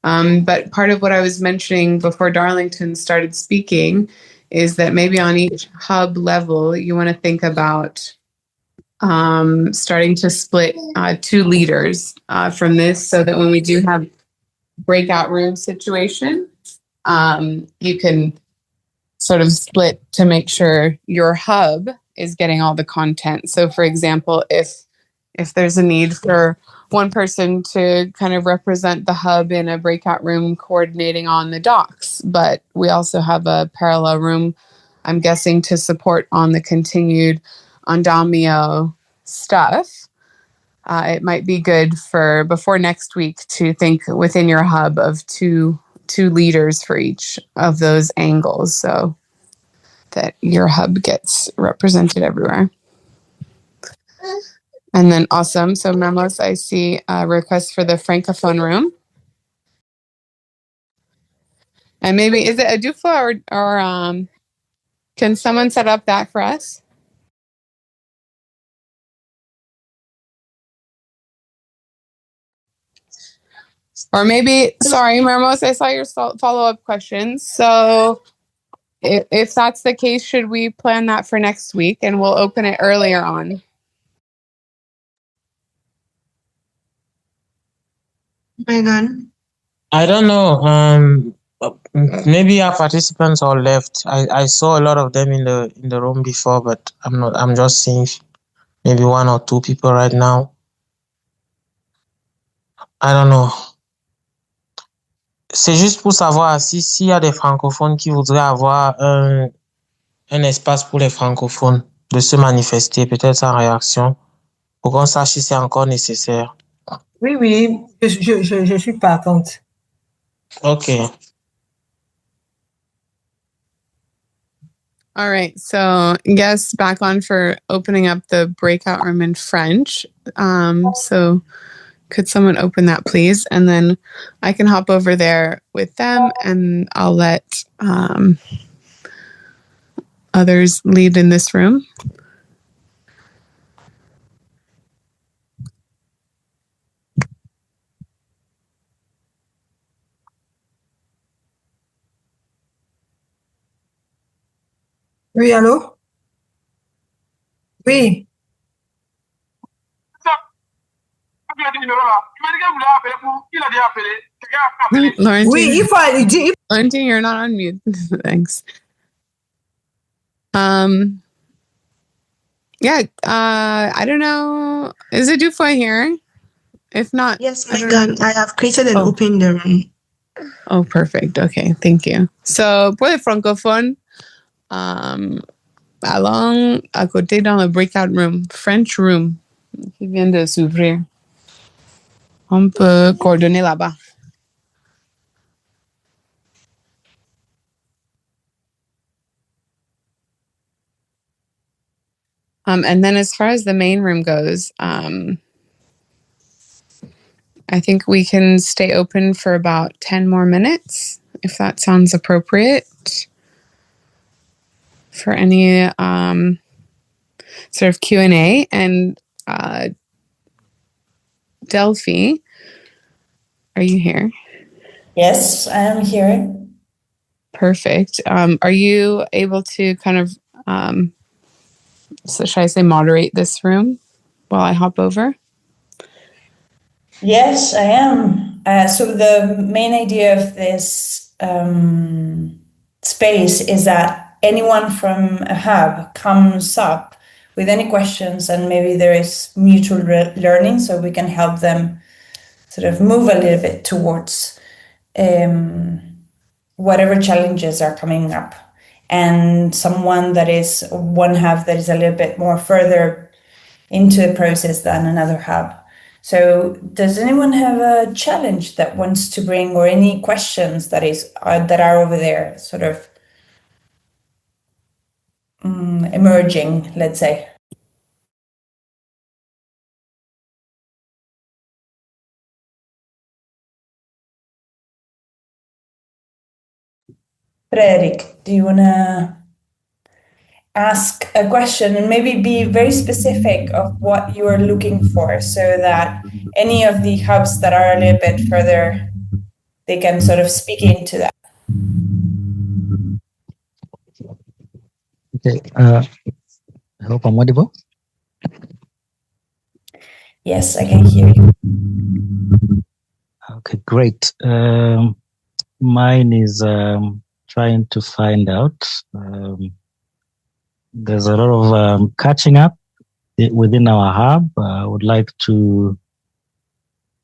But part of what I was mentioning before Darlington started speaking is that maybe on each hub level, you want to think about starting to split 2 leaders from this, so that when we do have breakout room situation, you can sort of split to make sure your hub is getting all the content. So for example, if there's a need for one person to kind of represent the hub in a breakout room coordinating on the docs, but we also have a parallel room, I'm guessing, to support on the continued Andamio stuff, it might be good for before next week to think within your hub of two leaders for each of those angles, so that your hub gets represented everywhere. And then awesome. So Memos, I see a request for the Francophone room. And maybe, is it a Dufla or can someone set up that for us? Or maybe, sorry, Mermos, I saw your follow-up questions. So if that's the case, should we plan that for next week and we'll open it earlier on? Megan? I don't know. Maybe our participants all left. I saw a lot of them in the room before, but I'm just seeing maybe 1 or 2 people right now. I don't know. c'est juste pour savoir si s'il y a des francophones qui voudraient avoir un espace pour les francophones de se manifester, peut-être en réaction, pour qu'on sache si c'est encore nécessaire. Oui, oui, je suis partante. Ok. All right. So, yes, back on for opening up the breakout room in French. So, could someone open that, please? And then I can hop over there with them and I'll let others lead in this room. Oui, allô? Oui. Laurentine, Oui, il faut aller dire. Laurentine, you're not on mute. Thanks. Yeah, I don't know. Is it Dufoy here? If not, Yes, Megan, I have created and opened the room. Oh, perfect. Okay, thank you. So, pour les francophones, allons à côté dans le breakout room, French room, qui vient de s'ouvrir. On peut coordonner là-bas. And then as far as the main room goes, I think we can stay open for about 10 more minutes, if that sounds appropriate, for any sort of Q&A. And Delphi, are you here? Yes, I am here. Perfect. Are you able to kind of, so should I say moderate this room while I hop over? Yes, I am. So the main idea of this space is that anyone from a hub comes up with any questions, and maybe there is mutual learning, so we can help them sort of move a little bit towards whatever challenges are coming up. And one hub that is a little bit more further into the process than another hub. So does anyone have a challenge that wants to bring, or any questions that are over there sort of emerging, let's say? Frederick, do you want to ask a question and maybe be very specific of what you are looking for, so that any of the hubs that are a little bit further, they can sort of speak into that? Okay, I hope I'm audible. Yes, I can hear you. Okay, great. Mine is trying to find out. There's a lot of catching up within our hub. I would like to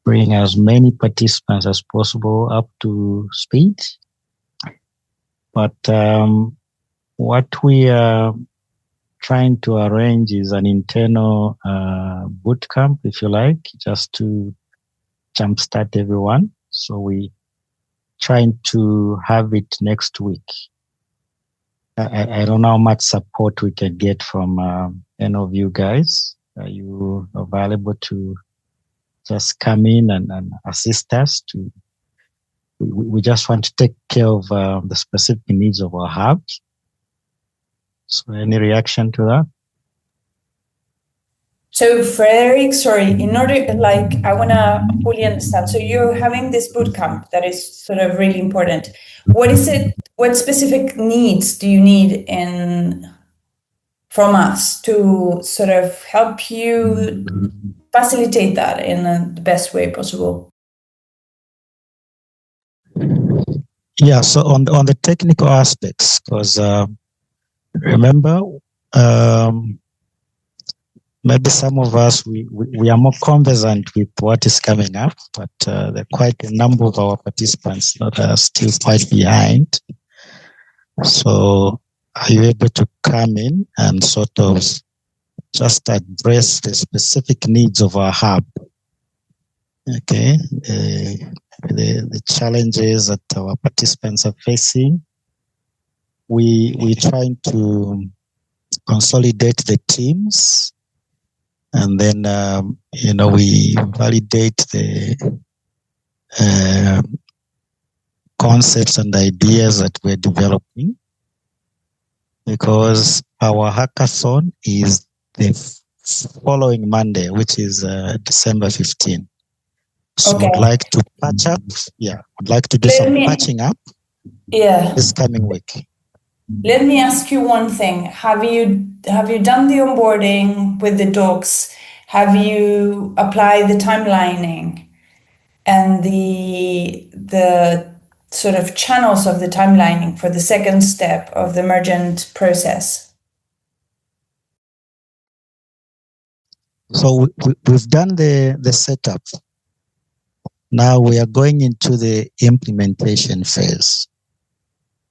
bring as many participants as possible up to speed. But what we are trying to arrange is an internal boot camp, if you like, just to jumpstart everyone. So we trying to have it next week. I don't know how much support we can get from any of you guys. Are you available to just come in and assist us? We just want to take care of the specific needs of our hubs. So any reaction to that? So Frederick, sorry, in order, I want to fully understand. So you're having this boot camp that is sort of really important. What is it? What specific needs do you need from us to sort of help you facilitate that in the best way possible? Yeah, so on the technical aspects, because remember, maybe some of us, we are more conversant with what is coming up, but there are quite a number of our participants that are still quite behind. So are you able to come in and sort of just address the specific needs of our hub? Okay, the challenges that our participants are facing. We're trying to consolidate the teams, and then we validate the concepts and ideas that we're developing, because our hackathon is the following Monday, which is December 15. So Okay. I'd like to patch up. Yeah, I'd like to do some patching up. Yeah. This coming week. Let me ask you one thing. Have you done the onboarding with the docs? Have you applied the timelining and the sort of channels of the timelining for the second step of the emergent process? So we've done the setup. Now we are going into the implementation phase.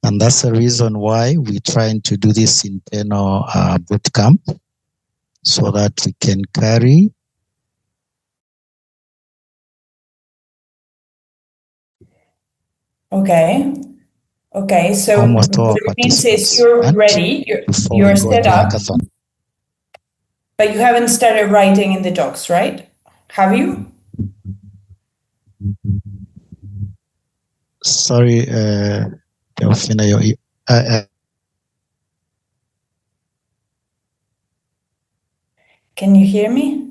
And that's the reason why we're trying to do this internal boot camp, so that we can carry. Okay. Okay. So Almost all what it means is participants you're ready, you're set up, but you haven't started writing in the docs, right? Have you? Sorry, Delphina, can you hear me?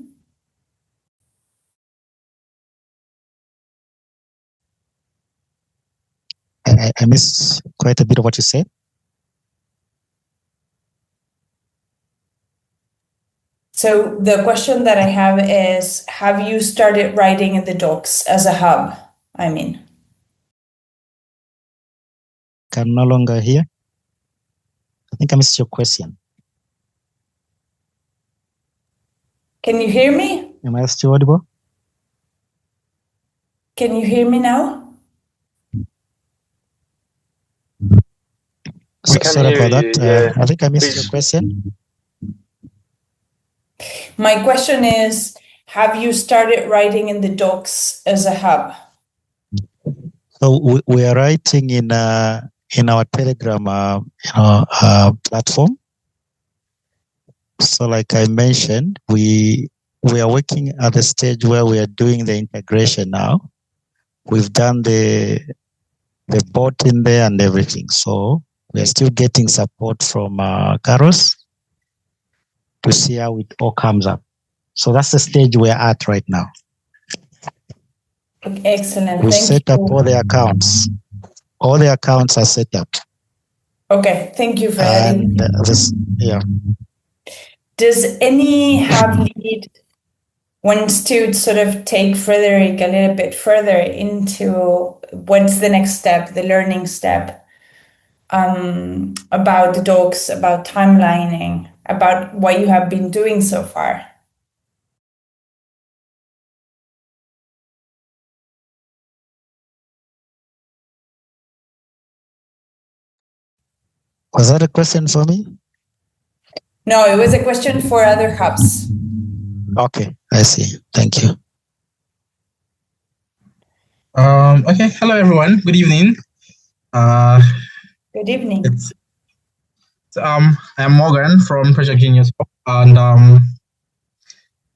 I missed quite a bit of what you said. So the question that I have is, have you started writing in the docs as a hub? I mean, Can no longer hear. I think I missed your question. can you hear me? Am I still audible? Can you hear me now? We can Sorry hear about you, that. yeah. I think I missed Please. your question. My question is, have you started writing in the docs as a hub? So we are writing in our Telegram platform. So like I mentioned, we are working at the stage where we are doing the integration now. We've done the bot in there and everything. So we are still getting support from Karos to see how it all comes up. So that's the stage we're at right now. Excellent. We Thank set up you. all the accounts. All the accounts are set up. Okay, thank you for adding. Yeah. Does any hub lead wants to sort of take Frederick a little bit further into what's the next step, the learning step, about the docs, about timelining, about what you have been doing so far? Was that a question for me? No, it was a question for other hubs. Okay, I see. Thank you. Okay. Hello, everyone. Good evening. Good evening. I'm Morgan from Project Genius, and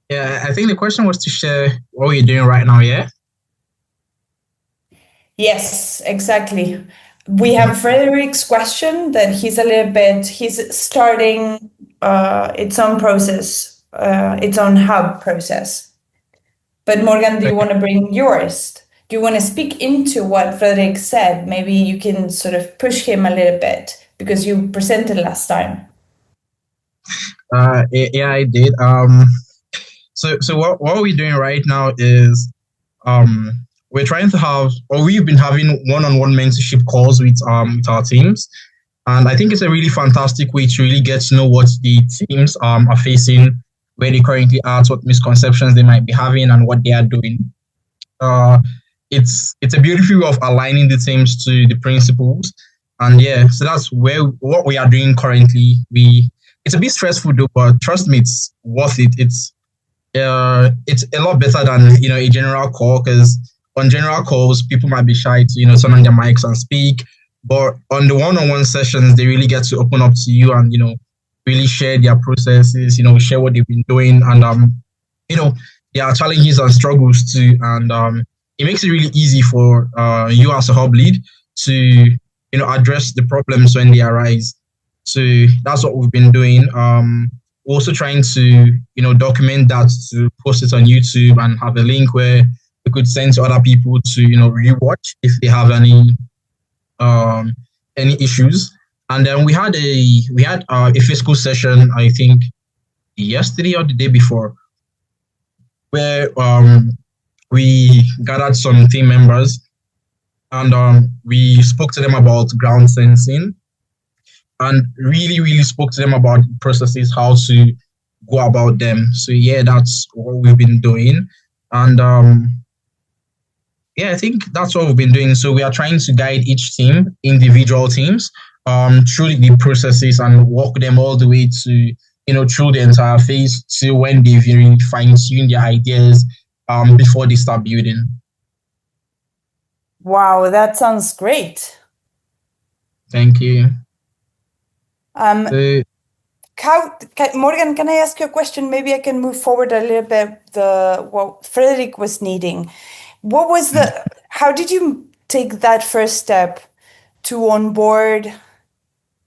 yeah, I think the question was to share what we're doing right now. Yeah. Yes, exactly. We have Frederick's question that he's starting its own process, its own hub process. But Morgan, do you want to bring yours? Do you want to speak into what Frederick said? Maybe you can sort of push him a little bit because you presented last time. Yeah, I did. So what we're doing right now is we're trying to have, or we've been having one-on-one mentorship calls with our teams. And I think it's a really fantastic way to really get to know what the teams are facing where they currently are, what misconceptions they might be having, and what they are doing. It's a beautiful way of aligning the teams to the principles, and yeah, so that's what we are doing currently. It's a bit stressful though, but trust me, it's worth it. It's a lot better than a general call, because on general calls people might be shy to turn on their mics and speak, but on the one-on-one sessions they really get to open up to you and really share their processes, share what they've been doing, and there are challenges and struggles too, and it makes it really easy for you as a hub lead to address the problems when they arise. So that's what we've been doing. We're also trying to document that, to post it on YouTube and have a link where we could send to other people to rewatch if they have any issues. And then we had a fiscal session, I think yesterday or the day before, where we gathered some team members and we spoke to them about ground sensing, and really spoke to them about processes, how to go about them. So yeah, that's what we've been doing. And I think that's what we've been doing. So we are trying to guide each team, individual teams, through the processes and walk them all the way to, through the entire phase, to when they've really fine-tuned their ideas before they start building. Wow, that sounds great. Thank you. Morgan, can I ask you a question? Maybe I can move forward a little bit what Frederick was needing. What was how did you take that first step to onboard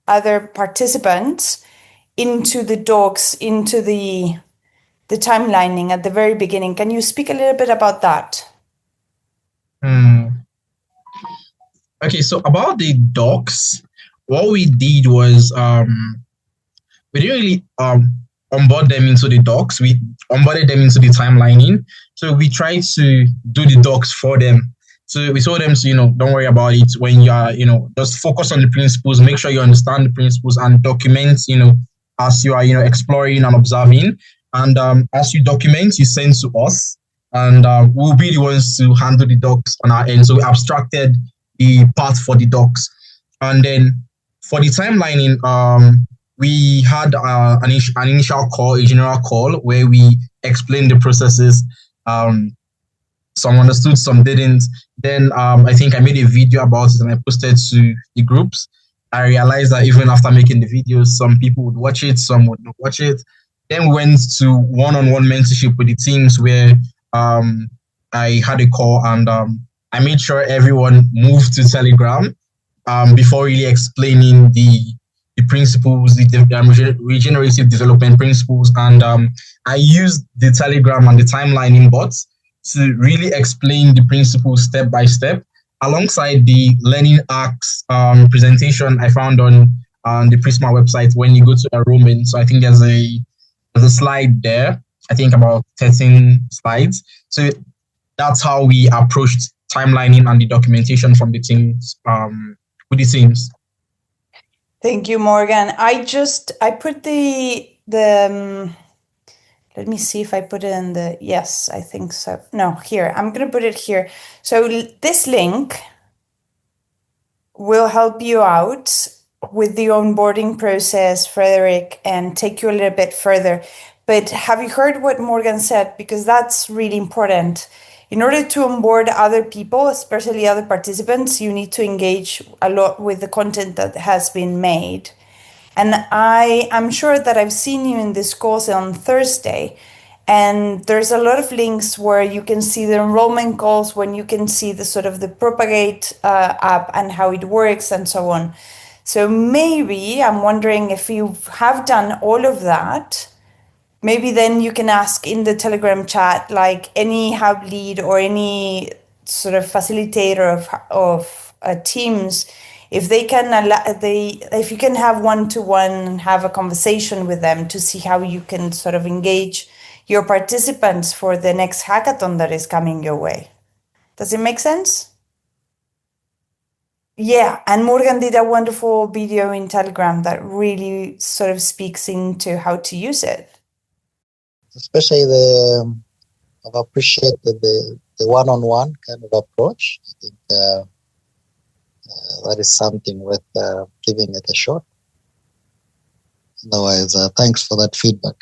other participants into the docs, into the timelining at the very beginning? Can you speak a little bit about that? Okay, so about the docs, what we did was we didn't really onboard them into the docs. We onboarded them into the timelining. So we tried to do the docs for them. So we told them to, don't worry about it. When you are, just focus on the principles, make sure you understand the principles and document, as you are, exploring and observing. And as you document, you send to us, and we'll be the ones to handle the docs on our end. So we abstracted the path for the docs. And then for the timelining, we had an initial call, a general call, where we explained the processes. Some understood, some didn't. Then I think I made a video about it and I posted to the groups. I realized that even after making the videos, some people would watch it, some would not watch it. Then we went to one-on-one mentorship with the teams, where I had a call and I made sure everyone moved to Telegram before really explaining the principles, the regenerative development principles. And I used the Telegram and the timelining bots to really explain the principles step by step, alongside the learning acts presentation I found on the Prisma website when you go to enrollment. So I think there's a slide there, I think about 13 slides. So that's how we approached timelining and the documentation from the teams, with the teams. Thank you, Morgan. I put let me see if I put it in yes, I think so. No, here, I'm going to put it here. So this link will help you out with the onboarding process, Frederick, and take you a little bit further. But have you heard what Morgan said? Because that's really important. In order to onboard other people, especially other participants, you need to engage a lot with the content that has been made. And I'm sure that I've seen you in this course on Thursday, and there's a lot of links where you can see the enrollment calls, when you can see the Propagate app and how it works and so on. So maybe I'm wondering if you have done all of that, maybe then you can ask in the Telegram chat, like any hub lead or any sort of facilitator of teams, if they can if you can have one-to-one and have a conversation with them to see how you can sort of engage your participants for the next hackathon that is coming your way. Does it make sense? Yeah, and Morgan did a wonderful video in Telegram that really sort of speaks into how to use it. especially I've appreciated the one-on-one kind of approach. I think that is something worth giving it a shot. Otherwise, thanks for that feedback.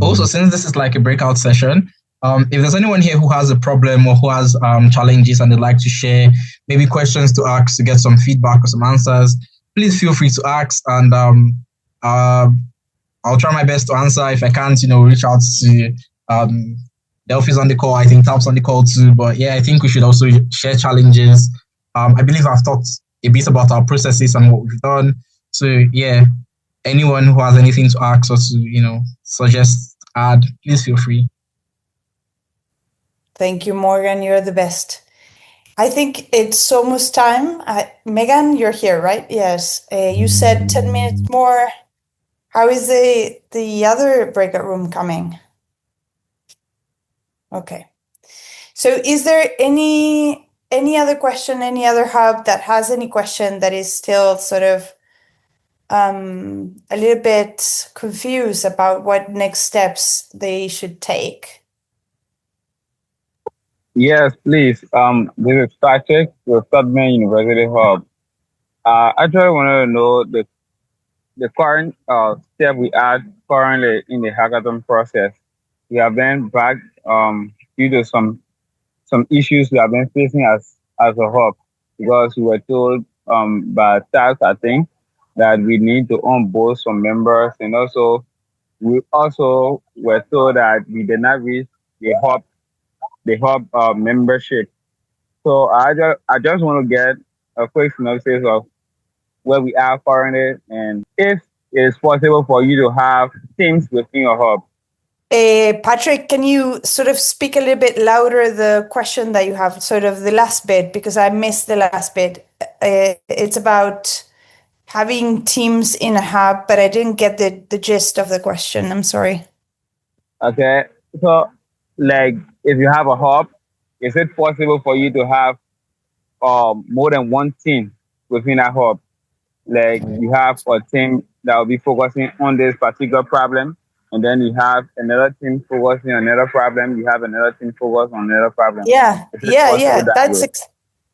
Also, since this is like a breakout session, if there's anyone here who has a problem or who has challenges and they'd like to share, maybe questions to ask to get some feedback or some answers, please feel free to ask, and I'll try my best to answer. If I can't, reach out to Delphi's on the call. I think Tap's on the call too. But yeah, I think we should also share challenges. I believe I've talked a bit about our processes and what we've done. So yeah, anyone who has anything to ask or to, suggest, add, please feel free. Thank you, Morgan. You're the best. I think it's almost time. Megan, you're here, right? Yes. You said 10 minutes more. How is the other breakout room coming? Okay. So is there any other question, any other hub that has any question that is still sort of a little bit confused about what next steps they should take? Yes, please. This is Patrick with Tubman University Hub. I actually wanted to know the current step we are currently in the hackathon process. We have been back due to some issues we have been facing as a hub, because we were told by TAS, I think, that we need to onboard some members, and also we also were told that we did not reach the hub membership. So I just want to get a quick synopsis of where we are currently, and if it is possible for you to have teams within your hub. Patrick, can you sort of speak a little bit louder the question that you have, sort of the last bit, because I missed the last bit. It's about having teams in a hub, but I didn't get the gist of the question. I'm sorry. Okay, so like if you have a hub, is it possible for you to have more than one team within a hub? Like you have a team that will be focusing on this particular problem, and then you have another team focusing on another problem. You have another team focused on another problem. Yeah.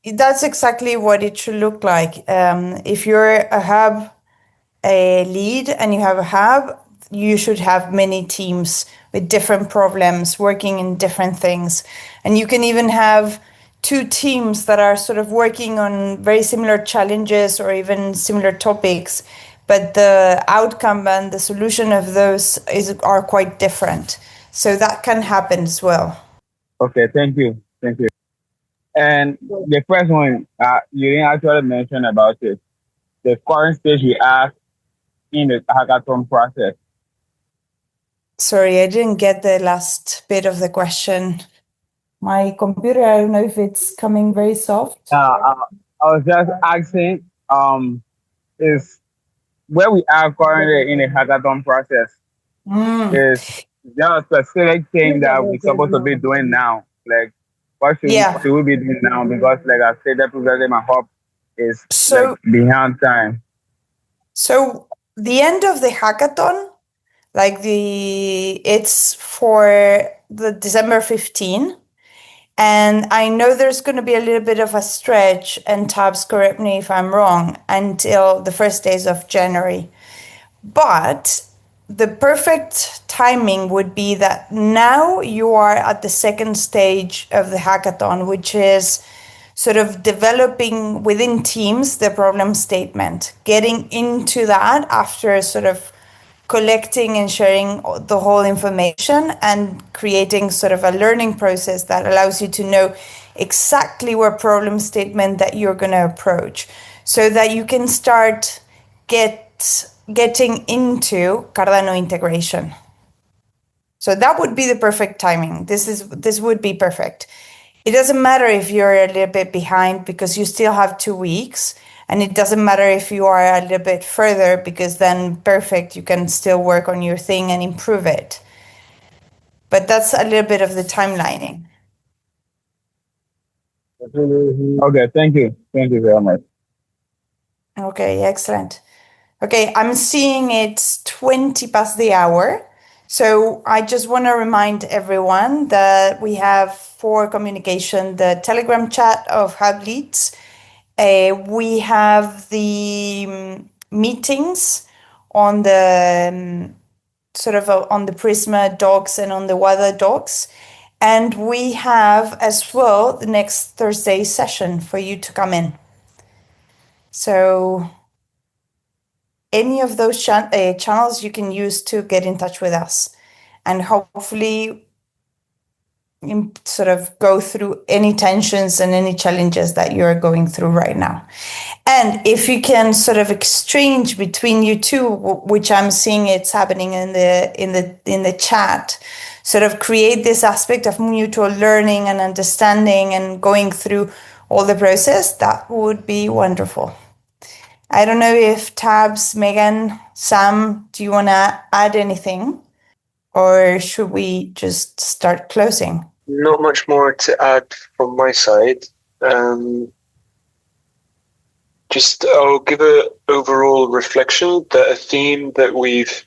That's exactly what it should look like. If you're a hub lead and you have a hub, you should have many teams with different problems working in different things. And you can even have two teams that are sort of working on very similar challenges or even similar topics, but the outcome and the solution of those are quite different. So that can happen as well. Okay, thank you. And the first one, you didn't actually mention about it. The current stage we are in the hackathon process. Sorry, I didn't get the last bit of the question. My computer, I don't know if it's coming very soft. I was just asking, is where we are currently in the hackathon process. Is there a specific thing that we're supposed to be doing now? Like, what should we be doing now? Because, like I said, previously my hub is behind time. So the end of the hackathon, it's for the December 15. And I know there's going to be a little bit of a stretch, and Tabs, correct me if I'm wrong, until the first days of January. But the perfect timing would be that now you are at the second stage of the hackathon, which is sort of developing within teams the problem statement, getting into that after sort of collecting and sharing the whole information and creating sort of a learning process that allows you to know exactly what problem statement that you're going to approach, so that you can start getting into Cardano integration. So that would be the perfect timing. This would be perfect. It doesn't matter if you're a little bit behind, because you still have 2 weeks. And it doesn't matter if you are a little bit further, because then perfect, you can still work on your thing and improve it. But that's a little bit of the timelining. Okay, thank you. Thank you very much. Okay, excellent. Okay, I'm seeing it's 20 past the hour. So I just want to remind everyone that we have for communication the Telegram chat of Hub Leads. We have the meetings on the sort of on the Prisma docs and on the Wada docs. And we have as well the next Thursday session for you to come in. So any of those channels you can use to get in touch with us, and hopefully sort of go through any tensions and any challenges that you're going through right now. And if you can sort of exchange between you two, which I'm seeing it's happening in the chat, sort of create this aspect of mutual learning and understanding and going through all the process, that would be wonderful. I don't know if Tabs, Megan, Sam, do you want to add anything? Or should we just start closing? Not much more to add from my side. Just I'll give an overall reflection that a theme that we've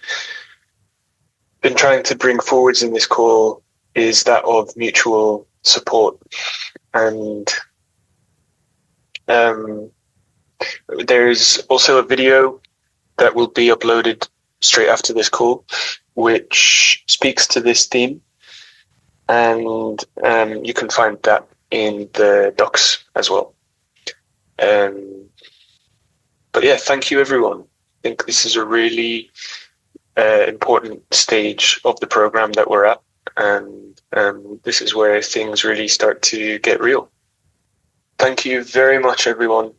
been trying to bring forwards in this call is that of mutual support. And there's also a video that will be uploaded straight after this call, which speaks to this theme. And you can find that in the docs as well. But yeah, thank you, everyone. I think this is a really important stage of the program that we're at. And this is where things really start to get real. Thank you very much, everyone.